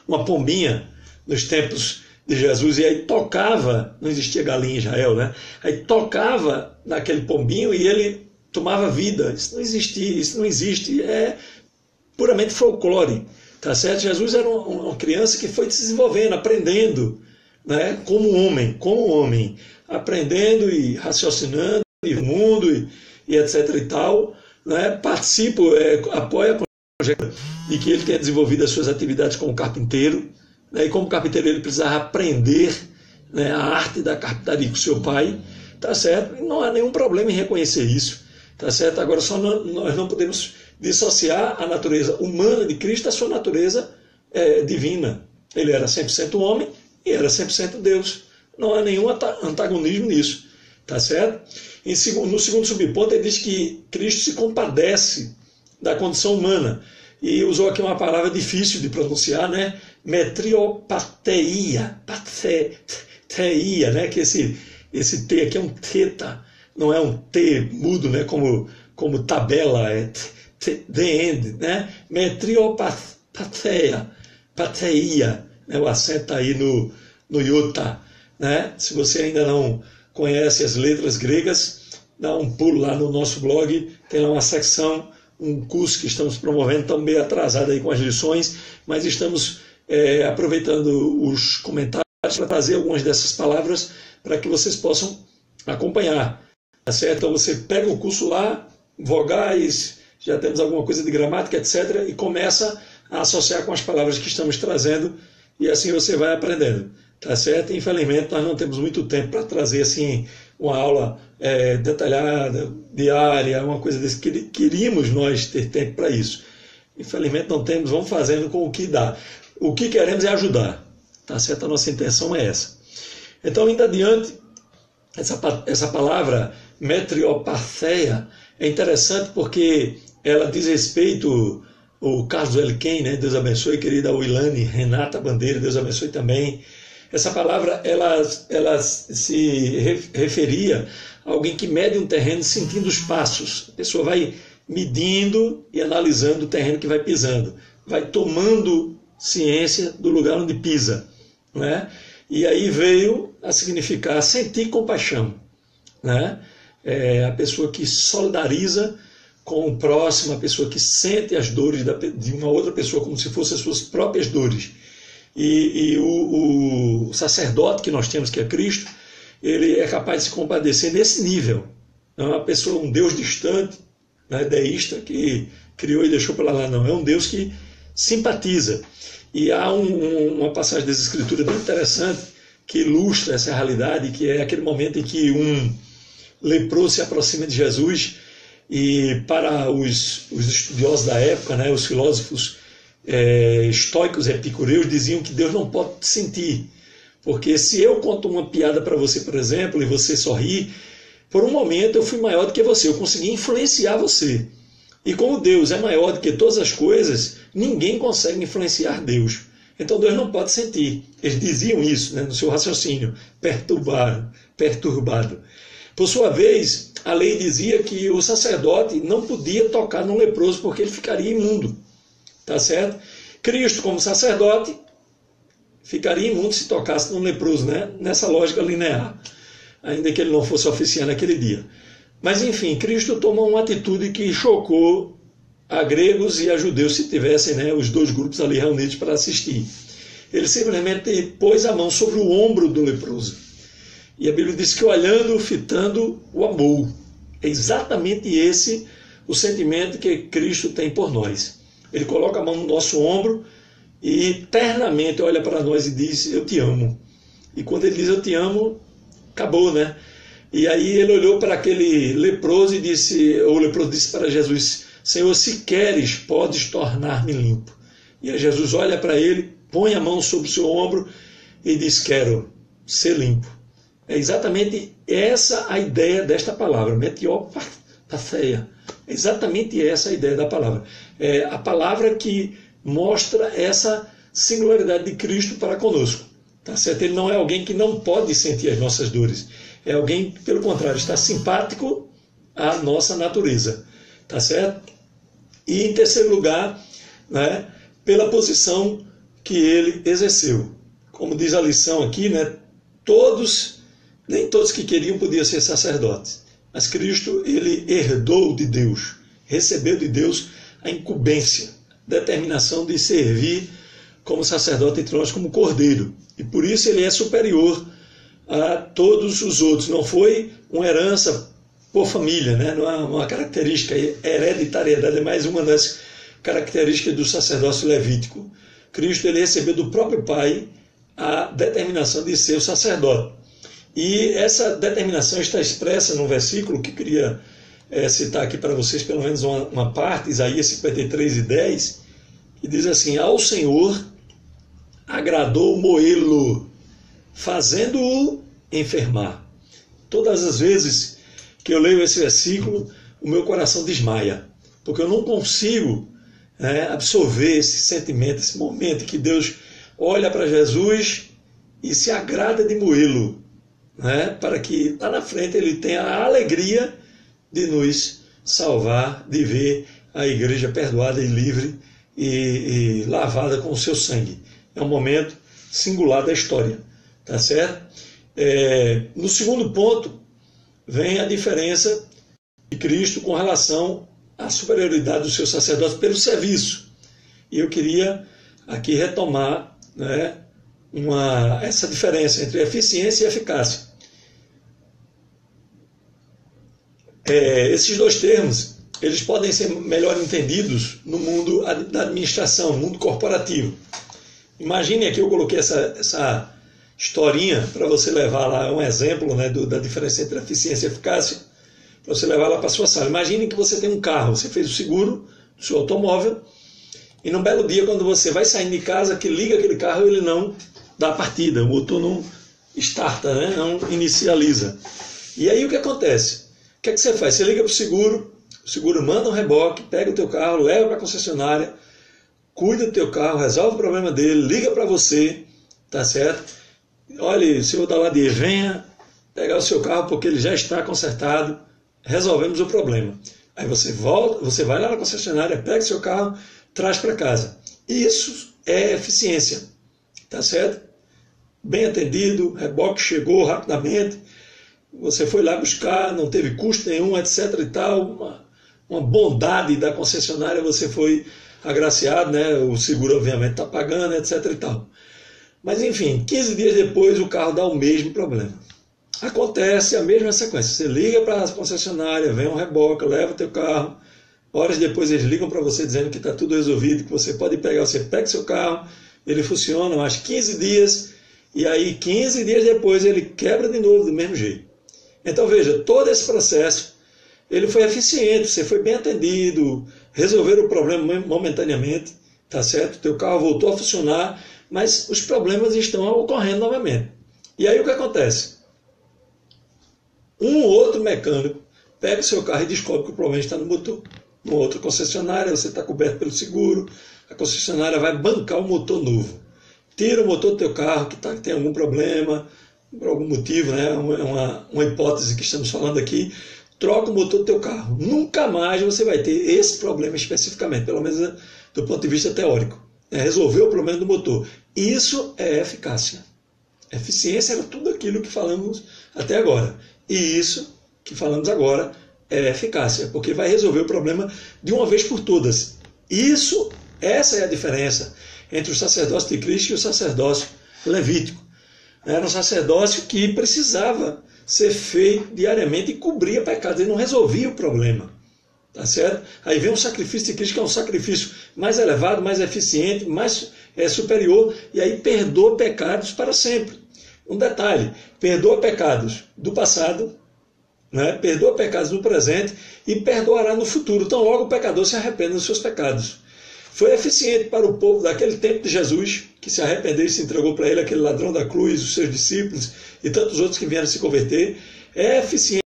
uma pombinha nos tempos de Jesus, e aí tocava, não existia galinha em Israel, né? Aí tocava naquele pombinho e ele tomava vida. Isso não existia, isso não existe, é puramente folclore. Tá certo? Jesus era uma criança que foi se desenvolvendo, aprendendo, né? Como homem, aprendendo e raciocinando e o mundo e etc e tal, né? Participo, apoio a conjectura de que ele tenha desenvolvido as suas atividades como carpinteiro, né? E como carpinteiro ele precisava aprender, né, a arte da carpintaria com seu pai, tá certo? E não há nenhum problema em reconhecer isso, tá certo? Agora nós não podemos dissociar a natureza humana de Cristo da sua natureza divina. Ele era 100% homem e era 100% Deus. Não há nenhum antagonismo nisso. Tá certo? No segundo subponto, ele diz que Cristo se compadece da condição humana. E usou aqui uma palavra difícil de pronunciar, né? Metriopateia. Pateia, né? Que esse T aqui é um teta, não é um T mudo, né? Como tabela, the end, né? Metriopateia, né? O acento está aí no iota, né? Se você ainda não conhece as letras gregas, dá um pulo lá no nosso blog, tem lá uma secção, um curso que estamos promovendo, estamos meio atrasados aí com as lições, mas estamos aproveitando os comentários para trazer algumas dessas palavras para que vocês possam acompanhar, tá certo? Então você pega o curso lá, vogais, já temos alguma coisa de gramática, etc., e começa a associar com as palavras que estamos trazendo, e assim você vai aprendendo, tá certo? Infelizmente nós não temos muito tempo para trazer assim uma aula detalhada, diária, uma coisa desse. Queríamos nós ter tempo para isso. Infelizmente não temos, vamos fazendo com o que dá. O que queremos é ajudar, tá certo? A nossa intenção é essa. Então, indo adiante, essa palavra metriopatheia é interessante porque ela diz respeito ao Carlos Elken, né? Deus abençoe, querida Wilane, Renata Bandeira, Deus abençoe também. Essa palavra ela se referia a alguém que mede um terreno sentindo os passos. A pessoa vai medindo e analisando o terreno que vai pisando, vai tomando ciência do lugar onde pisa, né? E aí veio a significar sentir compaixão, né? A pessoa que solidariza com o próximo, a pessoa que sente as dores de uma outra pessoa como se fossem as suas próprias dores. E o sacerdote que nós temos, que é Cristo, ele é capaz de se compadecer nesse nível. Não é uma pessoa, um Deus distante, né, deísta, que criou e deixou para lá, não. É um Deus que simpatiza. E há uma passagem das Escrituras bem interessante que ilustra essa realidade, que é aquele momento em que um leproso se aproxima de Jesus, e para os estudiosos da época, né, os filósofos estoicos, epicureus, diziam que Deus não pode sentir, porque se eu conto uma piada para você, por exemplo, e você sorri, por um momento eu fui maior do que você, eu consegui influenciar você. E como Deus é maior do que todas as coisas, ninguém consegue influenciar Deus. Então Deus não pode sentir. Eles diziam isso, né, no seu raciocínio perturbado. Por sua vez, a lei dizia que o sacerdote não podia tocar no leproso porque ele ficaria imundo. Tá certo? Cristo, como sacerdote, ficaria imundo se tocasse no leproso, né? Nessa lógica linear, ainda que ele não fosse oficiante naquele dia. Mas, enfim, Cristo tomou uma atitude que chocou a gregos e a judeus, se tivessem, né, os dois grupos ali reunidos para assistir. Ele simplesmente pôs a mão sobre o ombro do leproso. E a Bíblia diz que, olhando, fitando, o amou. É exatamente esse o sentimento que Cristo tem por nós. Ele coloca a mão no nosso ombro e ternamente olha para nós e diz, eu te amo. E quando ele diz eu te amo, acabou, né? E aí ele olhou para aquele leproso e disse, o leproso disse para Jesus, Senhor, se queres, podes tornar-me limpo. E aí Jesus olha para ele, põe a mão sobre o seu ombro e diz, quero ser limpo. É exatamente essa a ideia desta palavra, metiópatheia. É exatamente essa a ideia da palavra. É a palavra que mostra essa singularidade de Cristo para conosco. Tá certo? Ele não é alguém que não pode sentir as nossas dores. É alguém que, pelo contrário, está simpático à nossa natureza. Tá certo? E, em terceiro lugar, né, pela posição que ele exerceu. Como diz a lição aqui, né, nem todos que queriam podiam ser sacerdotes. Mas Cristo, ele herdou de Deus, recebeu de Deus a incumbência, determinação de servir como sacerdote entre nós, como cordeiro. E por isso ele é superior a todos os outros. Não foi uma herança por família, né? Não é uma característica, hereditariedade é mais uma das características do sacerdócio levítico. Cristo, ele recebeu do próprio Pai a determinação de ser o sacerdote. E essa determinação está expressa num versículo que eu queria citar aqui para vocês, pelo menos uma parte, Isaías 53:10, que diz assim, ao Senhor agradou moê-lo, fazendo-o enfermar. Todas as vezes que eu leio esse versículo, o meu coração desmaia, porque eu não consigo absorver esse sentimento, esse momento que Deus olha para Jesus e se agrada de moê-lo, para que lá na frente ele tenha a alegria de nos salvar, de ver a igreja perdoada e livre e lavada com o seu sangue. É um momento singular da história, tá certo? No segundo ponto, vem a diferença de Cristo com relação à superioridade do seu sacerdote pelo serviço. E eu queria aqui retomar essa diferença entre eficiência e eficácia. Esses dois termos, eles podem ser melhor entendidos no mundo da administração, no mundo corporativo. Imagine aqui, eu coloquei essa historinha para você levar lá, um exemplo da diferença entre eficiência e eficácia, para você levar lá para a sua sala. Imagine que você tem um carro, você fez o seguro do seu automóvel, e num belo dia, quando você vai saindo de casa, que liga aquele carro, ele não dá partida, o motor não starta, não inicializa. E aí o que acontece? O que é que você faz? Você liga para o seguro manda um reboque, pega o teu carro, leva para a concessionária, cuida do teu carro, resolve o problema dele, liga para você, tá certo? Olha, o senhor da Ladir, venha pegar o seu carro porque ele já está consertado, resolvemos o problema. Aí você volta, você vai lá na concessionária, pega o seu carro, traz para casa. Isso é eficiência, tá certo? Bem atendido, reboque chegou rapidamente, você foi lá buscar, não teve custo nenhum, etc. e tal, uma bondade da concessionária, você foi agraciado, o seguro obviamente está pagando, etc. e tal. Mas enfim, 15 dias depois o carro dá o mesmo problema. Acontece a mesma sequência, você liga para a concessionária, vem um reboque, leva o teu carro, horas depois eles ligam para você dizendo que está tudo resolvido, que você pode pegar, você pega seu carro, ele funciona mais 15 dias, e aí 15 dias depois ele quebra de novo do mesmo jeito. Então veja, todo esse processo, ele foi eficiente, você foi bem atendido, resolveram o problema momentaneamente, tá certo? Teu carro voltou a funcionar, mas os problemas estão ocorrendo novamente. E aí o que acontece? Um outro mecânico pega o seu carro e descobre que o problema está no motor. Numa outra concessionária, você está coberto pelo seguro, a concessionária vai bancar o motor novo. Tira o motor do teu carro que tem algum problema, por algum motivo, né? Uma hipótese que estamos falando aqui, troca o motor do teu carro. Nunca mais você vai ter esse problema especificamente, pelo menos do ponto de vista teórico. Resolver o problema do motor. Isso é eficácia. Eficiência era tudo aquilo que falamos até agora. E isso que falamos agora é eficácia, porque vai resolver o problema de uma vez por todas. Essa é a diferença entre o sacerdócio de Cristo e o sacerdócio levítico. Era um sacerdócio que precisava ser feito diariamente e cobria pecados, ele não resolvia o problema. Tá certo? Aí vem um sacrifício de Cristo, que é um sacrifício mais elevado, mais eficiente, mais superior, e aí perdoa pecados para sempre. Um detalhe, perdoa pecados do passado, né? Perdoa pecados no presente e perdoará no futuro. Então logo o pecador se arrepende dos seus pecados. Foi eficiente para o povo daquele tempo de Jesus, que se arrependeu e se entregou para ele, aquele ladrão da cruz, os seus discípulos e tantos outros que vieram se converter. É eficiente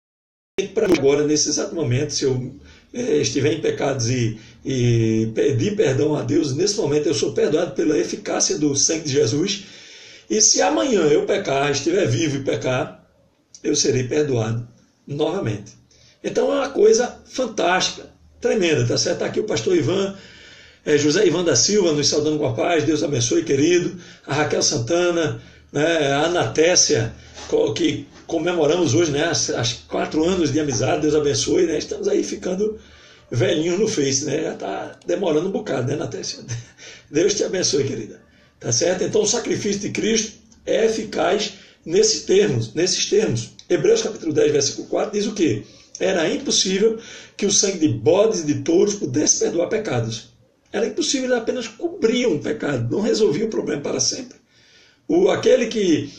para agora, nesse exato momento, se eu estiver em pecados e pedir perdão a Deus, nesse momento eu sou perdoado pela eficácia do sangue de Jesus. E se amanhã eu pecar, estiver vivo e pecar, eu serei perdoado novamente. Então é uma coisa fantástica, tremenda, tá certo? Está aqui o pastor Ivan, José Ivan da Silva, nos saudando com a paz, Deus abençoe, querido. A Raquel Santana, né? A Anatécia, que comemoramos hoje, né? As 4 anos de amizade, Deus abençoe, né? Estamos aí ficando velhinhos no Face, né? Já está demorando um bocado, né, Anatécia? Deus te abençoe, querida. Tá certo? Então o sacrifício de Cristo é eficaz nesses termos. Hebreus capítulo 10, versículo 4 diz o quê? Era impossível que o sangue de bodes e de touros pudesse perdoar pecados. Era impossível, ele apenas cobria um pecado, não resolvia o problema para sempre. Aquele que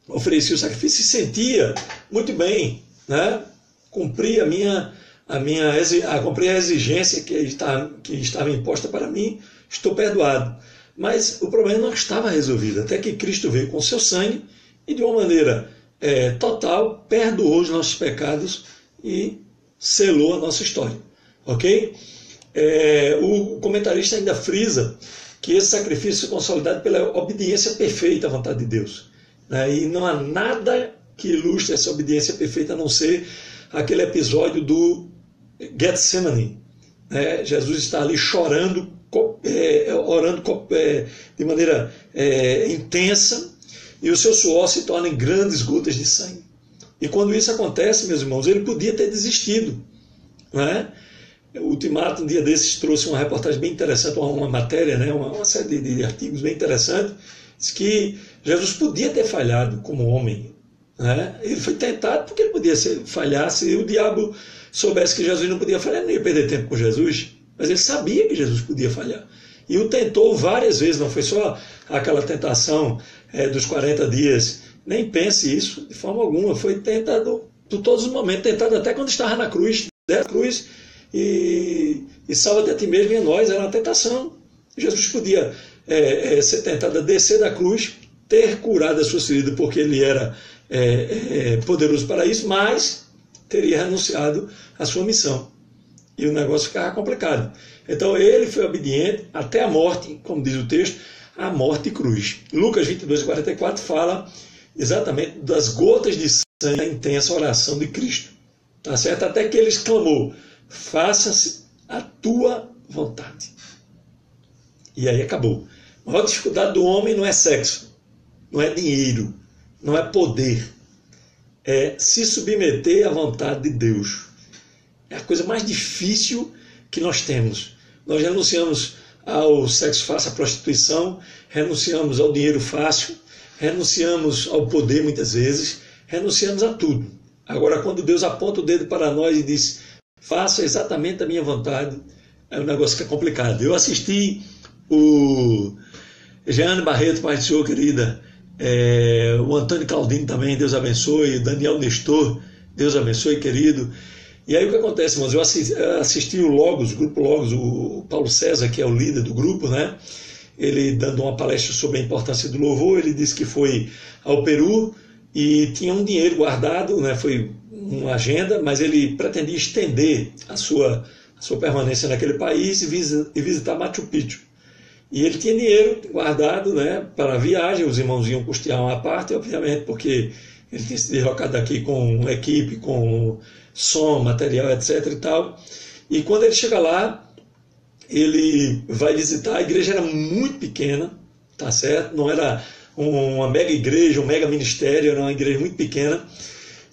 oferecia o sacrifício se sentia muito bem, né? Cumpria cumpria a exigência que estava imposta para mim, estou perdoado. Mas o problema não estava resolvido, até que Cristo veio com seu sangue e de uma maneira total perdoou os nossos pecados e selou a nossa história. Ok? O comentarista ainda frisa que esse sacrifício é consolidado pela obediência perfeita à vontade de Deus. Né? E não há nada que ilustre essa obediência perfeita a não ser aquele episódio do Getsemane. Jesus está ali chorando, orando de maneira intensa, e o seu suor se torna em grandes gotas de sangue. E quando isso acontece, meus irmãos, ele podia ter desistido. Não é? O Ultimato, um dia desses, trouxe uma reportagem bem interessante, uma matéria, né? uma série de artigos bem interessantes, diz que Jesus podia ter falhado como homem. Né? Ele foi tentado porque ele podia falhar. Se o diabo soubesse que Jesus não podia falhar, ele não ia perder tempo com Jesus. Mas ele sabia que Jesus podia falhar. E o tentou várias vezes, não foi só aquela tentação dos 40 dias. Nem pense isso de forma alguma. Foi tentado por todos os momentos, tentado até quando estava na cruz. E salva-te a ti mesmo e a nós, era uma tentação. Jesus podia ser tentado a descer da cruz, ter curado as suas feridas porque ele era poderoso para isso, mas teria renunciado à sua missão. E o negócio ficava complicado. Então ele foi obediente até a morte, como diz o texto, a morte e cruz. Lucas 22:44 fala exatamente das gotas de sangue da intensa oração de Cristo. Tá certo? Até que ele exclamou: faça-se a tua vontade. E aí acabou. A maior dificuldade do homem não é sexo, não é dinheiro, não é poder. É se submeter à vontade de Deus. É a coisa mais difícil que nós temos. Nós renunciamos ao sexo fácil, à prostituição, renunciamos ao dinheiro fácil, renunciamos ao poder muitas vezes, renunciamos a tudo. Agora, quando Deus aponta o dedo para nós e diz: faça exatamente a minha vontade, é um negócio que é complicado. Eu assisti o Jeane Barreto, Pai do Senhor, querida, o Antônio Claudino também, Deus abençoe, o Daniel Nestor, Deus abençoe, querido. E aí o que acontece, irmãos? Eu assisti o Logos, o grupo Logos, o Paulo César, que é o líder do grupo, né? Ele dando uma palestra sobre a importância do louvor. Ele disse que foi ao Peru e tinha um dinheiro guardado, né, foi uma agenda, mas ele pretendia estender a sua permanência naquele país e visitar Machu Picchu. E ele tinha dinheiro guardado, né, para a viagem, os irmãos iam custear uma parte, obviamente, porque ele tinha se deslocado aqui com uma equipe, com som, material, etc. e tal. E quando ele chega lá, ele vai visitar, a igreja era muito pequena, tá certo? Não era uma mega igreja, um mega ministério, era uma igreja muito pequena.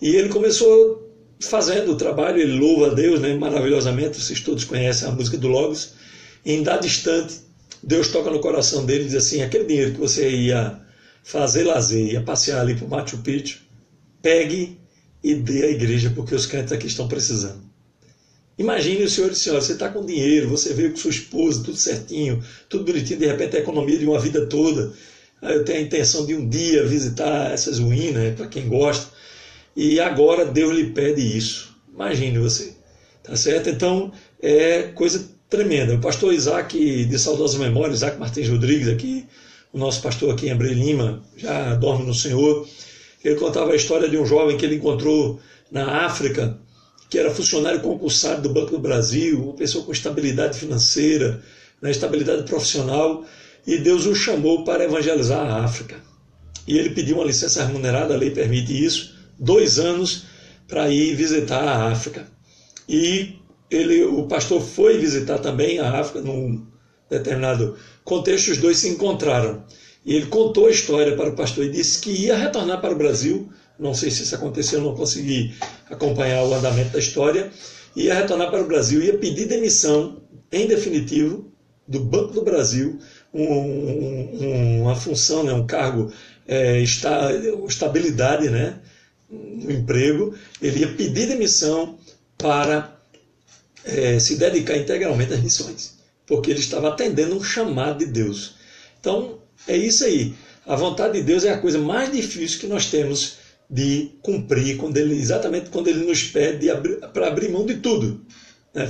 E ele começou fazendo o trabalho, ele louva a Deus, né, maravilhosamente, vocês todos conhecem a música do Logos. Em dado instante, Deus toca no coração dele e diz assim: aquele dinheiro que você ia fazer lazer, ia passear ali para o Machu Picchu, pegue e dê à igreja, porque os crentes aqui estão precisando. Imagine o senhor e a senhora, você está com dinheiro, você veio com sua esposa, tudo certinho, tudo bonitinho, de repente a economia de uma vida toda. Eu tenho a intenção de um dia visitar essas ruínas, né, para quem gosta, e agora Deus lhe pede isso. Imagine você, tá certo? Então é coisa tremenda. O pastor Isaac, de saudosa memória, Isaac Martins Rodrigues, aqui, o nosso pastor aqui em Abreu Lima, já dorme no Senhor, ele contava a história de um jovem que ele encontrou na África, que era funcionário concursado do Banco do Brasil, uma pessoa com estabilidade financeira, né, estabilidade profissional, e Deus o chamou para evangelizar a África. E ele pediu uma licença remunerada, a lei permite isso, 2 anos para ir visitar a África. E o pastor foi visitar também a África num determinado contexto, os dois se encontraram. E ele contou a história para o pastor e disse que ia retornar para o Brasil. Não sei se isso aconteceu, não consegui acompanhar o andamento da história. Ia retornar para o Brasil, ia pedir demissão, em definitivo, do Banco do Brasil, uma função, né, um cargo, estabilidade, né, no emprego. Ele ia pedir demissão para se dedicar integralmente às missões, porque ele estava atendendo um chamado de Deus. Então, é isso aí. A vontade de Deus é a coisa mais difícil que nós temos de cumprir, exatamente quando Ele nos pede para abrir mão de tudo.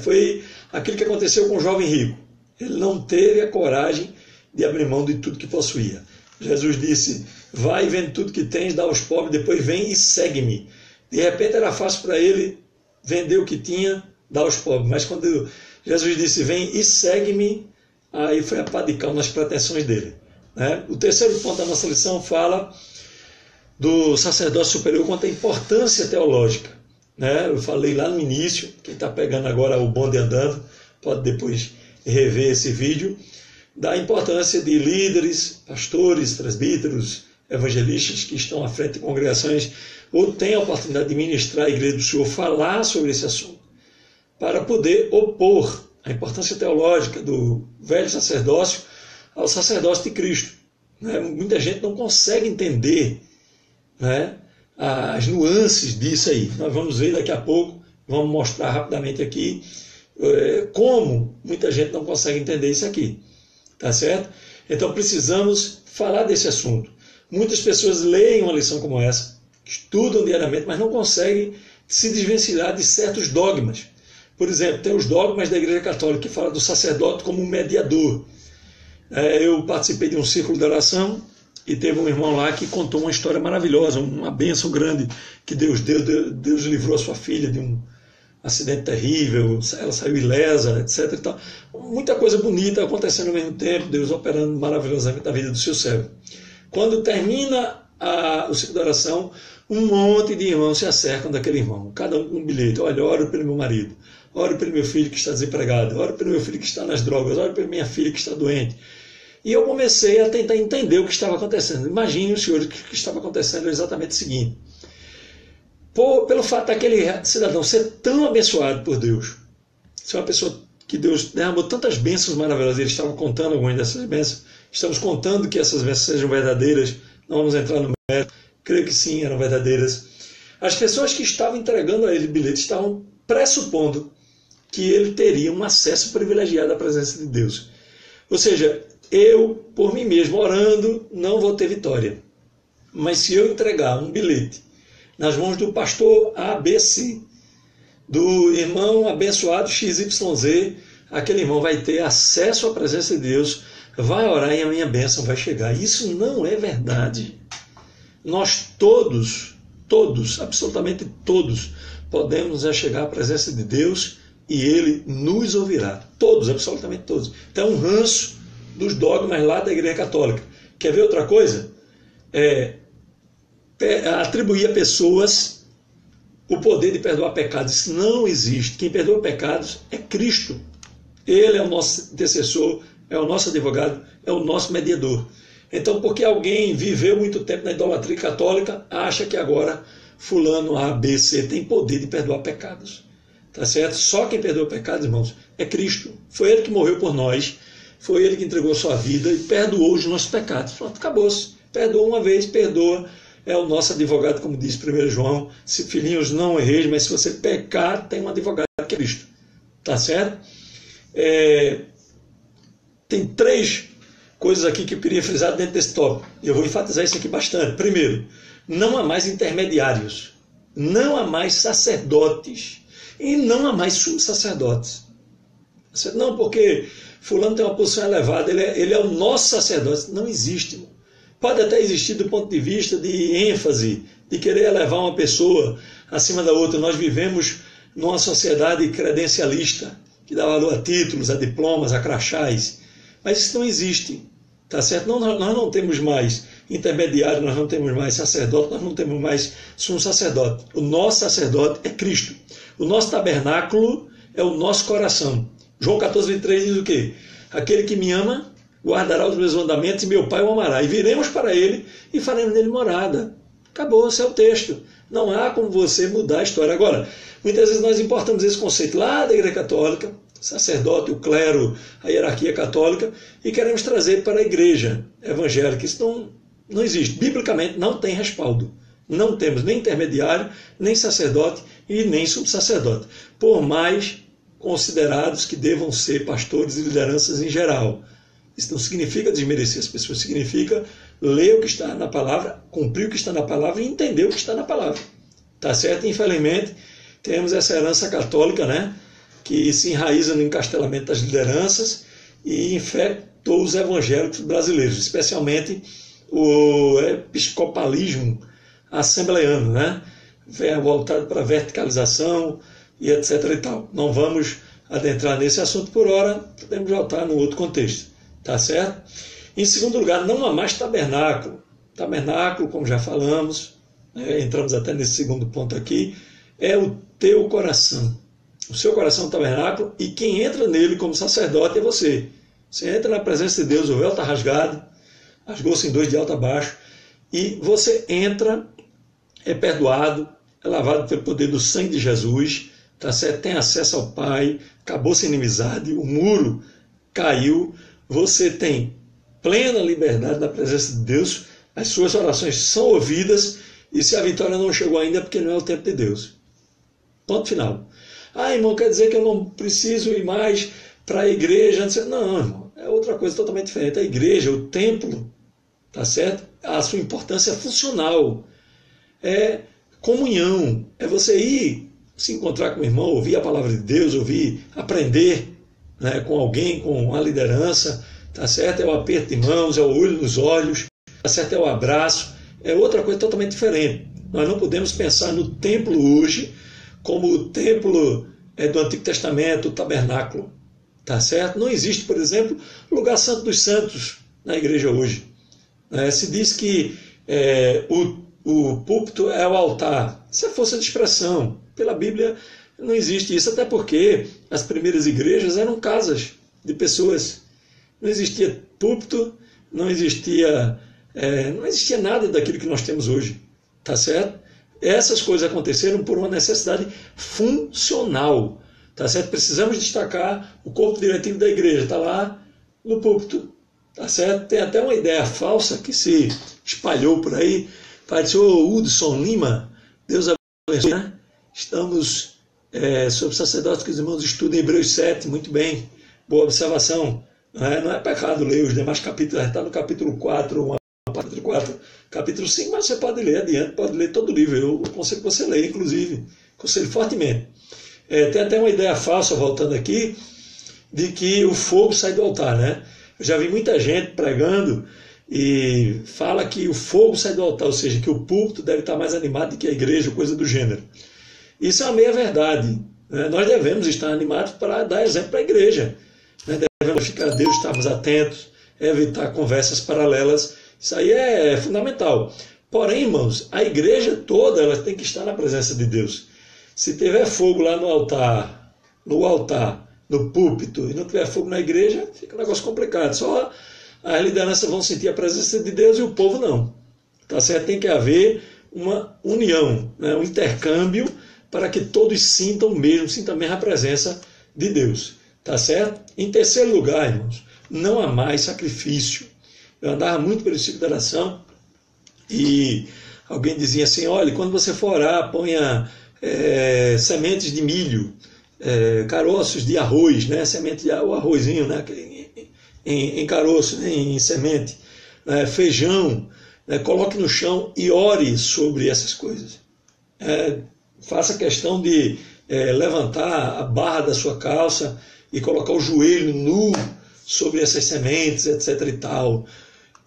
Foi aquilo que aconteceu com o jovem rico. Ele não teve a coragem de abrir mão de tudo que possuía. Jesus disse: vai e vende tudo que tens, dá aos pobres, depois vem e segue-me. De repente era fácil para ele vender o que tinha, dar aos pobres. Mas quando Jesus disse: vem e segue-me, aí foi a pá de cal nas pretensões dele. O terceiro ponto da nossa lição fala do sacerdócio superior quanto à importância teológica. Eu falei lá no início, quem está pegando agora o bonde andando, pode depois rever esse vídeo, da importância de líderes, pastores, presbíteros, evangelistas que estão à frente de congregações ou têm a oportunidade de ministrar a igreja do Senhor, falar sobre esse assunto, para poder opor a importância teológica do velho sacerdócio ao sacerdócio de Cristo. Muita gente não consegue entender as nuances disso aí. Nós vamos ver daqui a pouco, vamos mostrar rapidamente aqui como muita gente não consegue entender isso aqui. Tá certo? Então precisamos falar desse assunto. Muitas pessoas leem uma lição como essa, estudam diariamente, mas não conseguem se desvencilhar de certos dogmas. Por exemplo, tem os dogmas da Igreja Católica que fala do sacerdote como um mediador. Eu participei de um círculo de oração e teve um irmão lá que contou uma história maravilhosa, uma bênção grande que Deus deu. Deus livrou a sua filha de um acidente terrível, ela saiu ilesa, etc. E tal. Muita coisa bonita acontecendo ao mesmo tempo, Deus operando maravilhosamente na vida do seu servo. Quando termina o ciclo de oração, um monte de irmãos se acercam daquele irmão, cada um com um bilhete. Olha, oro pelo meu marido, oro pelo meu filho que está desempregado, oro pelo meu filho que está nas drogas, oro pela minha filha que está doente. E eu comecei a tentar entender o que estava acontecendo. Imagine o senhor, o que estava acontecendo é exatamente o seguinte. Pelo fato daquele cidadão ser tão abençoado por Deus, ser uma pessoa que Deus derramou tantas bênçãos maravilhosas, eles estavam contando algumas dessas bênçãos, estamos contando que essas bênçãos sejam verdadeiras, não vamos entrar no mérito, creio que sim, eram verdadeiras. As pessoas que estavam entregando a ele bilhete estavam pressupondo que ele teria um acesso privilegiado à presença de Deus. Ou seja, eu, por mim mesmo, orando, não vou ter vitória. Mas se eu entregar um bilhete nas mãos do pastor ABC, do irmão abençoado XYZ, aquele irmão vai ter acesso à presença de Deus, vai orar e a minha bênção vai chegar. Isso não é verdade. nós todos, absolutamente todos, podemos chegar à presença de Deus e Ele nos ouvirá. Todos, absolutamente todos. Então, um ranço dos dogmas lá da Igreja Católica. Quer ver outra coisa? Atribuir a pessoas o poder de perdoar pecados. Isso não existe. Quem perdoa pecados é Cristo. Ele é o nosso intercessor, é o nosso advogado, é o nosso mediador. Então, porque alguém viveu muito tempo na idolatria católica, acha que agora fulano A, B, C tem poder de perdoar pecados. Tá certo? Só quem perdoa pecados, irmãos, é Cristo. Foi Ele que morreu por nós, foi Ele que entregou a sua vida e perdoou os nossos pecados. Pronto, acabou-se. Perdoa uma vez, perdoa. É o nosso advogado, como diz 1 João, se filhinhos não erreis, mas se você pecar, tem um advogado que é Cristo. Tá certo? Tem 3 coisas aqui que eu queria frisar dentro desse tópico. E eu vou enfatizar isso aqui bastante. Primeiro, não há mais intermediários, não há mais sacerdotes e não há mais subsacerdotes. Não, porque fulano tem uma posição elevada, ele é o nosso sacerdote. Não existe, irmão. Pode até existir do ponto de vista de ênfase, de querer elevar uma pessoa acima da outra. Nós vivemos numa sociedade credencialista, que dá valor a títulos, a diplomas, a crachás. Mas isso não existe, tá certo? Nós não temos mais intermediário, nós não temos mais sacerdote, nós não temos mais sumo sacerdote. O nosso sacerdote é Cristo. O nosso tabernáculo é o nosso coração. João 14:23 diz o quê? Aquele que me ama guardará os meus mandamentos e meu Pai o amará. E viremos para ele e faremos nele morada. Acabou, esse é o texto. Não há como você mudar a história. Agora, muitas vezes nós importamos esse conceito lá da Igreja Católica, sacerdote, o clero, a hierarquia católica, e queremos trazer para a igreja evangélica. Isso não existe. Biblicamente não tem respaldo. Não temos nem intermediário, nem sacerdote e nem subsacerdote. Por mais considerados que devam ser pastores e lideranças em geral. Isso não significa desmerecer as pessoas, significa ler o que está na palavra, cumprir o que está na palavra e entender o que está na palavra. Tá certo? Infelizmente, temos essa herança católica, né, que se enraiza no encastelamento das lideranças e infectou os evangélicos brasileiros, especialmente o episcopalismo assembleiano, né, voltado para a verticalização e etc. e tal. Não vamos adentrar nesse assunto por hora, podemos voltar no outro contexto. Tá certo? Em segundo lugar, não há mais tabernáculo. Tabernáculo, como já falamos, entramos até nesse segundo ponto aqui, é o teu coração. O seu coração é um tabernáculo e quem entra nele como sacerdote é você. Você entra na presença de Deus, o véu está rasgado, rasgou-se em 2 de alto a baixo, e você entra, é perdoado, é lavado pelo poder do sangue de Jesus, tá certo? Tem acesso ao Pai, acabou-se a inimizade, o muro caiu, você tem plena liberdade na presença de Deus, as suas orações são ouvidas, e se a vitória não chegou ainda é porque não é o tempo de Deus. Ponto final. Irmão, quer dizer que eu não preciso ir mais para a igreja? Não, irmão, é outra coisa totalmente diferente. A igreja, o templo, tá certo? A sua importância é funcional, é comunhão, é você ir se encontrar com o irmão, ouvir a palavra de Deus, aprender, né, com alguém, com a liderança, tá certo? É o aperto de mãos, é o olho nos olhos, tá certo? É o abraço, é outra coisa totalmente diferente. Nós não podemos pensar no templo hoje como o templo do Antigo Testamento, o tabernáculo, tá certo? Não existe, por exemplo, lugar santo dos santos na igreja hoje. Se diz que o púlpito é o altar. Isso é força de expressão. Pela Bíblia não existe isso, até porque as primeiras igrejas eram casas de pessoas. Não existia púlpito, não existia nada daquilo que nós temos hoje. Tá certo? Essas coisas aconteceram por uma necessidade funcional. Tá certo? Precisamos destacar o corpo diretivo da igreja. Está lá no púlpito. Tá certo? Tem até uma ideia falsa que se espalhou por aí. Parece o Hudson Lima, Deus abençoe, né? Estamos sobre sacerdotes que os irmãos estudam Hebreus 7, muito bem, boa observação. Não é pecado ler os demais capítulos, está no capítulo 4, capítulo 4, capítulo 5, mas você pode ler adiante, pode ler todo o livro, eu aconselho que você leia, inclusive, aconselho fortemente. Tem até uma ideia falsa, voltando aqui, de que o fogo sai do altar, né? Eu já vi muita gente pregando e fala que o fogo sai do altar, ou seja, que o púlpito deve estar mais animado do que a igreja, coisa do gênero. Isso é uma meia-verdade. Né? Nós devemos estar animados para dar exemplo para a igreja. Né? Devemos ficar a Deus, estarmos atentos, evitar conversas paralelas. Isso aí é fundamental. Porém, irmãos, a igreja toda ela tem que estar na presença de Deus. Se tiver fogo lá no altar, no púlpito, e não tiver fogo na igreja, fica um negócio complicado. Só as lideranças vão sentir a presença de Deus e o povo não. Tá certo? Tem que haver uma união, né? Um intercâmbio para que todos sintam mesmo a presença de Deus. Tá certo? Em terceiro lugar, irmãos, não há mais sacrifício. Eu andava muito pelo ciclo da oração e alguém dizia assim, olha, quando você for orar, ponha sementes de milho, caroços de arroz, né? O arrozinho, né? Em caroço, né? Em semente, feijão, né? Coloque no chão e ore sobre essas coisas. Faça questão de levantar a barra da sua calça e colocar o joelho nu sobre essas sementes, etc. e tal.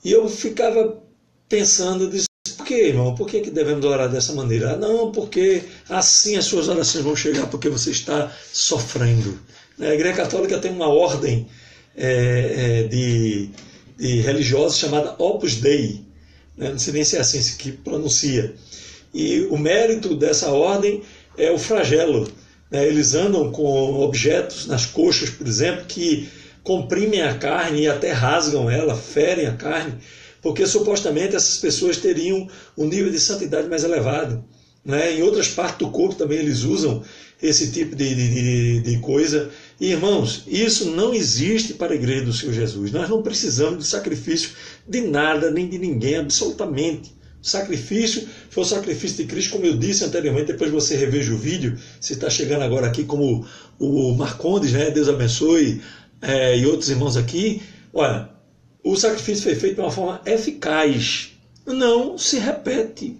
E eu ficava pensando, por que, irmão? Por que devemos orar dessa maneira? Não, porque assim as suas orações vão chegar, porque você está sofrendo. A Igreja Católica tem uma ordem de religiosos chamada Opus Dei. Não sei nem se é assim que pronuncia. E o mérito dessa ordem é o flagelo. Eles andam com objetos nas coxas, por exemplo, que comprimem a carne e até rasgam ela, ferem a carne, porque supostamente essas pessoas teriam um nível de santidade mais elevado. Em outras partes do corpo também eles usam esse tipo de coisa. E, irmãos, isso não existe para a igreja do Senhor Jesus. Nós não precisamos de sacrifício de nada, nem de ninguém, absolutamente. O sacrifício foi o sacrifício de Cristo, como eu disse anteriormente, depois você reveja o vídeo, você está chegando agora aqui como o Marcondes, né? Deus abençoe, e outros irmãos aqui. Olha, o sacrifício foi feito de uma forma eficaz, não se repete.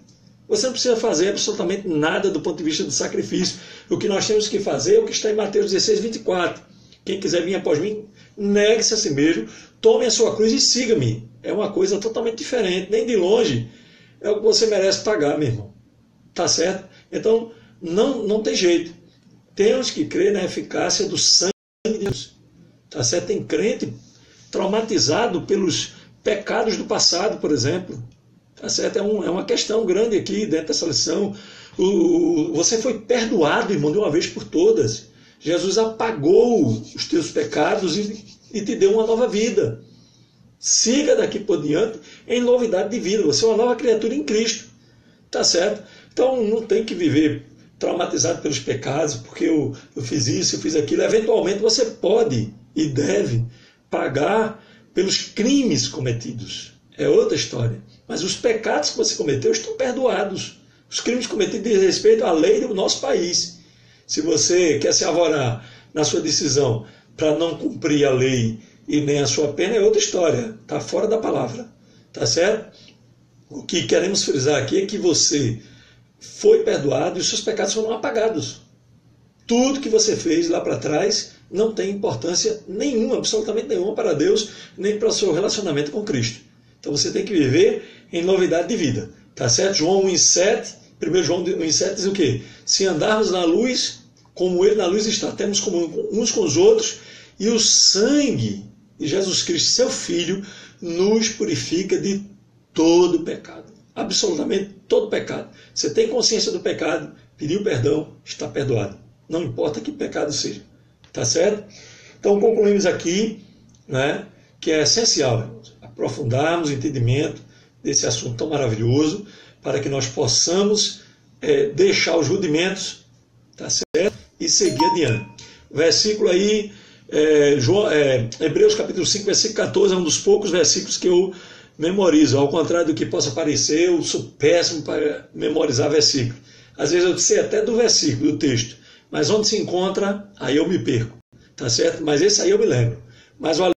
Você não precisa fazer absolutamente nada do ponto de vista do sacrifício. O que nós temos que fazer é o que está em Mateus 16, 24. Quem quiser vir após mim, negue-se a si mesmo, tome a sua cruz e siga-me. É uma coisa totalmente diferente, nem de longe é o que você merece pagar, meu irmão. Tá certo? Então, não tem jeito. Temos que crer na eficácia do sangue de Deus. Tá certo? Tem crente traumatizado pelos pecados do passado, por exemplo. Tá certo? É uma questão grande aqui dentro dessa lição. Você foi perdoado, irmão, de uma vez por todas. Jesus apagou os teus pecados e te deu uma nova vida. Siga daqui por diante em novidade de vida. Você é uma nova criatura em Cristo. Tá certo? Então não tem que viver traumatizado pelos pecados, porque eu fiz isso, eu fiz aquilo. Eventualmente você pode e deve pagar pelos crimes cometidos. É outra história. Mas os pecados que você cometeu estão perdoados. Os crimes cometidos dizem respeito à lei do nosso país. Se você quer se avorar na sua decisão para não cumprir a lei e nem a sua pena, é outra história. Está fora da palavra. Tá certo? O que queremos frisar aqui é que você foi perdoado e os seus pecados foram apagados. Tudo que você fez lá para trás não tem importância nenhuma, absolutamente nenhuma para Deus, nem para o seu relacionamento com Cristo. Então você tem que viver em novidade de vida. Tá certo? João 1,7, 1 João 1,7 diz o quê? Se andarmos na luz, como Ele na luz está, temos comunhão uns com os outros, e o sangue de Jesus Cristo, seu Filho, nos purifica de todo pecado. Absolutamente todo pecado. Você tem consciência do pecado, pediu perdão, está perdoado. Não importa que pecado seja. Tá certo? Então concluímos aqui, né, que é essencial, irmãos, aprofundarmos o entendimento desse assunto tão maravilhoso, para que nós possamos deixar os rudimentos, tá certo? E seguir adiante. O versículo aí, Hebreus capítulo 5, versículo 14, é um dos poucos versículos que eu memorizo. Ao contrário do que possa parecer, eu sou péssimo para memorizar versículo. Às vezes eu sei até do versículo, do texto, mas onde se encontra, aí eu me perco, tá certo? Mas esse aí eu me lembro. Mas o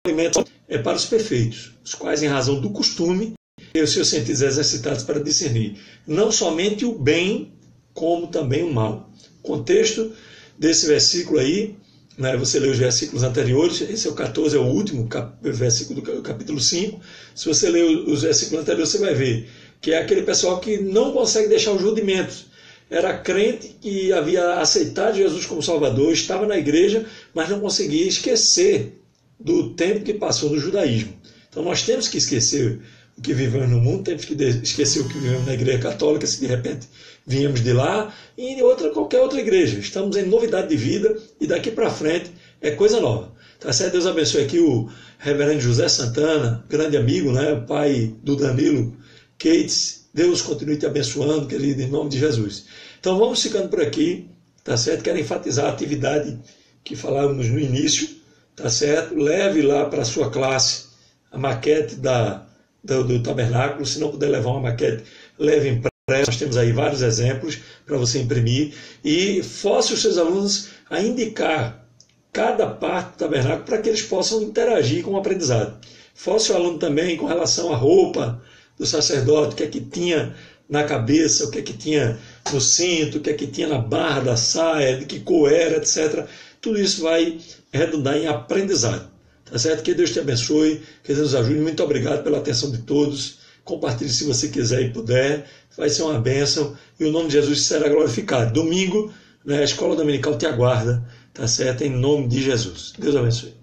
alimento é para os perfeitos, os quais, em razão do costume, têm os seus sentidos exercitados para discernir não somente o bem, como também o mal. O contexto desse versículo aí né? Você lê os versículos anteriores, esse é o 14, é o último versículo do capítulo 5. Se você ler os versículos anteriores, você vai ver que é aquele pessoal que não consegue deixar os rudimentos. Era crente que havia aceitado Jesus como Salvador, estava na igreja, mas não conseguia esquecer do tempo que passou no judaísmo. Então nós temos que esquecer o que vivemos no mundo, temos que esquecer o que vivemos na igreja católica, se de repente viemos de lá, e em qualquer outra igreja. Estamos em novidade de vida e daqui para frente é coisa nova. Tá certo? Deus abençoe aqui o reverendo José Santana, grande amigo, né? O pai do Danilo Cates. Deus continue te abençoando, querido, em nome de Jesus. Então vamos ficando por aqui, tá certo? Quero enfatizar a atividade que falávamos no início, tá certo? Leve lá para a sua classe a maquete do tabernáculo. Se não puder levar uma maquete, leve impressa. Nós temos aí vários exemplos para você imprimir e force os seus alunos a indicar cada parte do tabernáculo para que eles possam interagir com o aprendizado. Force o aluno também com relação à roupa do sacerdote, o que é que tinha na cabeça, o que é que tinha no cinto, o que é que tinha na barra da saia, de que cor era, etc. Tudo isso vai redundar em aprendizado. Tá certo? Que Deus te abençoe, que Deus nos ajude. Muito obrigado pela atenção de todos. Compartilhe se você quiser e puder. Vai ser uma bênção e o nome de Jesus será glorificado. Domingo, né, a Escola Dominical te aguarda, tá certo? Em nome de Jesus. Deus abençoe.